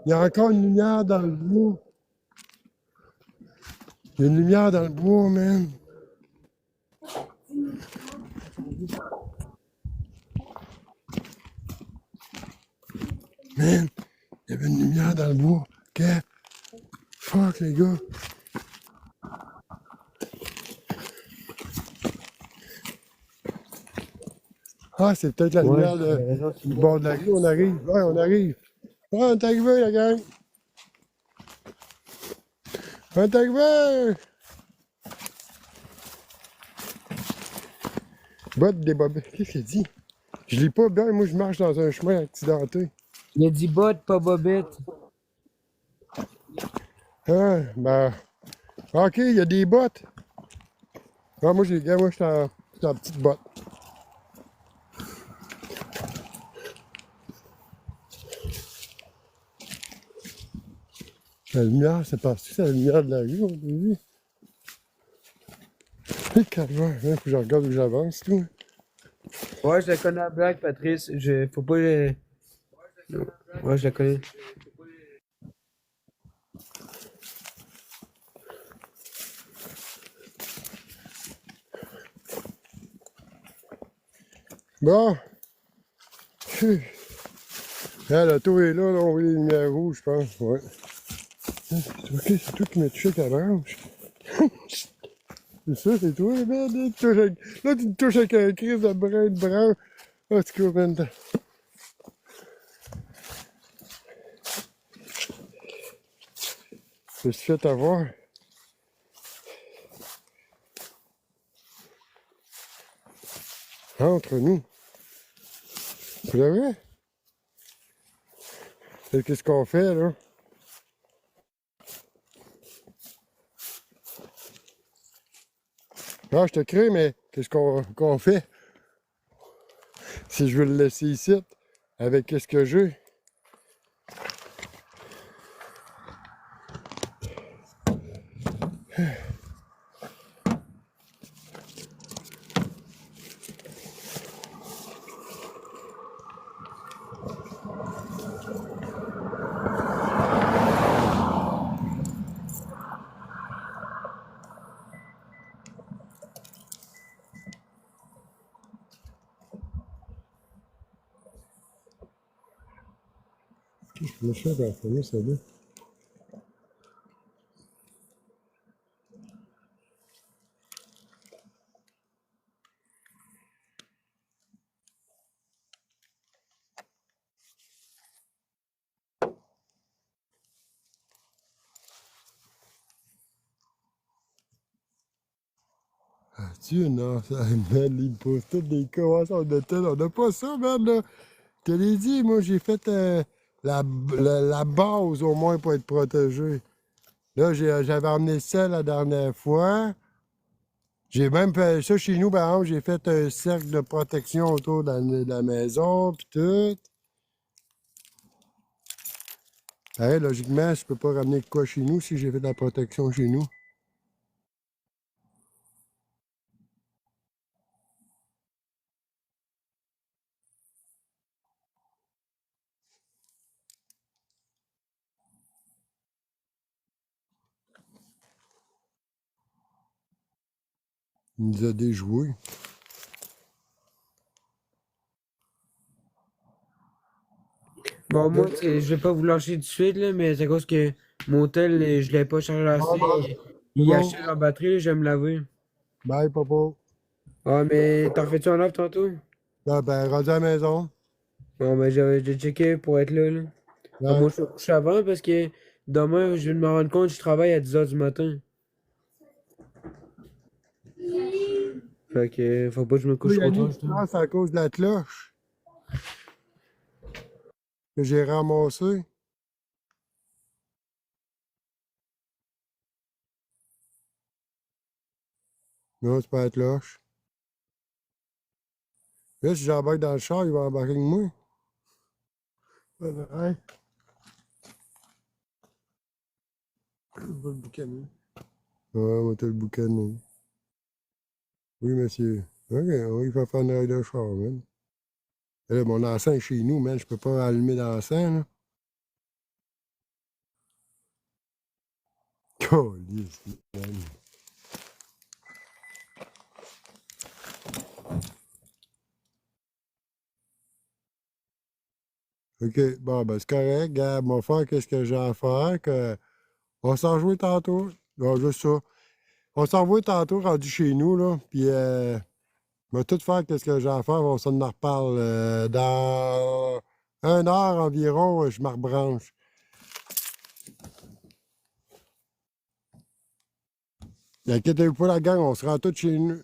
Il y a encore une lumière dans le bois. Il y a une lumière dans le bois, man. Man, il y avait une lumière dans le bois. OK? Fuck, les gars. Ah, c'est peut-être la Ouais, lumière t'as raison, du bord de la rue. On arrive. Ouais, on arrive. Ouais, on est arrivé, la gang. On est arrivé. Bottes des bobettes. Qu'est-ce qu'il dit? Je lis pas bien, moi je marche dans un chemin accidenté. Il a dit bottes, pas bobette. Ah, ben. Ok, il y a des bottes. Ah, moi, moi je suis en petite botte. La lumière, c'est parce que c'est la lumière de la rue, on a vu. Et calvaire, hein, faut que je regarde où j'avance, tout. Ouais, je la connais à blague, Patrice. Faut pas. Ouais, je la connais. Bon. Phew. Ah, l'auto est là, on voit les lumières rouges, je pense. Ouais. Ok, c'est toi qui m'as touché ta branche. C'est ça, c'est toi, man. Là, tu me touches avec un crise de brin de branche. Ah, tu cours, man. Je suis fait avoir. Entre nous. Vous l'avez? C'est qu'est-ce qu'on fait, là? Ah, je te crée, mais qu'est-ce qu'on fait? Si je veux le laisser ici, avec qu'est-ce que j'ai? Je me suis fait informer, ça là. Ah, tu non, ça, man, ils me posent toutes des commentaires de tel. On n'a pas ça, man, là. Je te l'ai dit, moi, j'ai fait la base, au moins, pour être protégé. Là, j'avais emmené ça la dernière fois. J'ai même fait ça chez nous, par exemple, j'ai fait un cercle de protection autour de la maison, puis tout. Hey, logiquement, je peux pas ramener de quoi chez nous si j'ai fait de la protection chez nous. Il nous a déjoué. Bon, moi, je vais pas vous lâcher tout de suite, là, mais c'est à cause que mon tel, je l'ai pas chargé assez. Il a bon. acheté la batterie, là, je vais me laver. Bye, papa. Ah, mais t'en fais-tu en off tantôt? Là, ben, rendu à la maison. Bon, ben, j'ai checké pour être là, là. Ah, Bye. moi, je vais coucher avant parce que demain, je vais me rendre compte que je travaille à 10h du matin. Fait que, faut pas que je me couche trop tard, justement. C'est à cause de la cloche que j'ai ramassée. Non, c'est pas la cloche. Là, si j'embarque dans le char, il va embarquer avec moi. Ouais. Je vais le boucaner. Ouais, on va te le boucaner. Oui, monsieur. OK, il va faire une ride de char, man. Et là, mon encens est chez nous, man. Je peux pas allumer d'encens, là. Câlisse, man. OK, bon, ben, c'est correct. Gab, mon frère, qu'est-ce que j'ai à faire? On va s'en rejouer tantôt. Non, juste ça. On s'en revoit tantôt, rendu chez nous, là. Puis, on va tout faire qu'est-ce que j'ai à faire. On s'en reparle dans 1 heure environ. Je me rebranche. Inquiétez-vous pas, la gang, on se rend tous chez nous.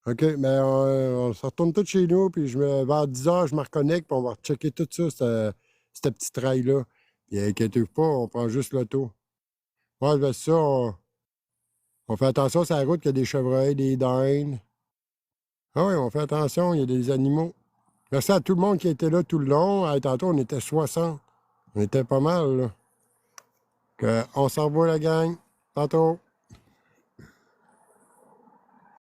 OK, mais on se retourne tous chez nous, puis vers 10 heures, je me reconnecte, puis on va checker tout ça, ce petit trail-là. Puis inquiétez-vous pas, on prend juste l'auto. Ouais, ben ça, on fait attention sur la route qu'il y a des chevreuils, des dindes. Ah oui, on fait attention, il y a des animaux. Merci à tout le monde qui était là tout le long. Hey, tantôt, on était 60. On était pas mal, là. On s'en va, la gang. Tantôt.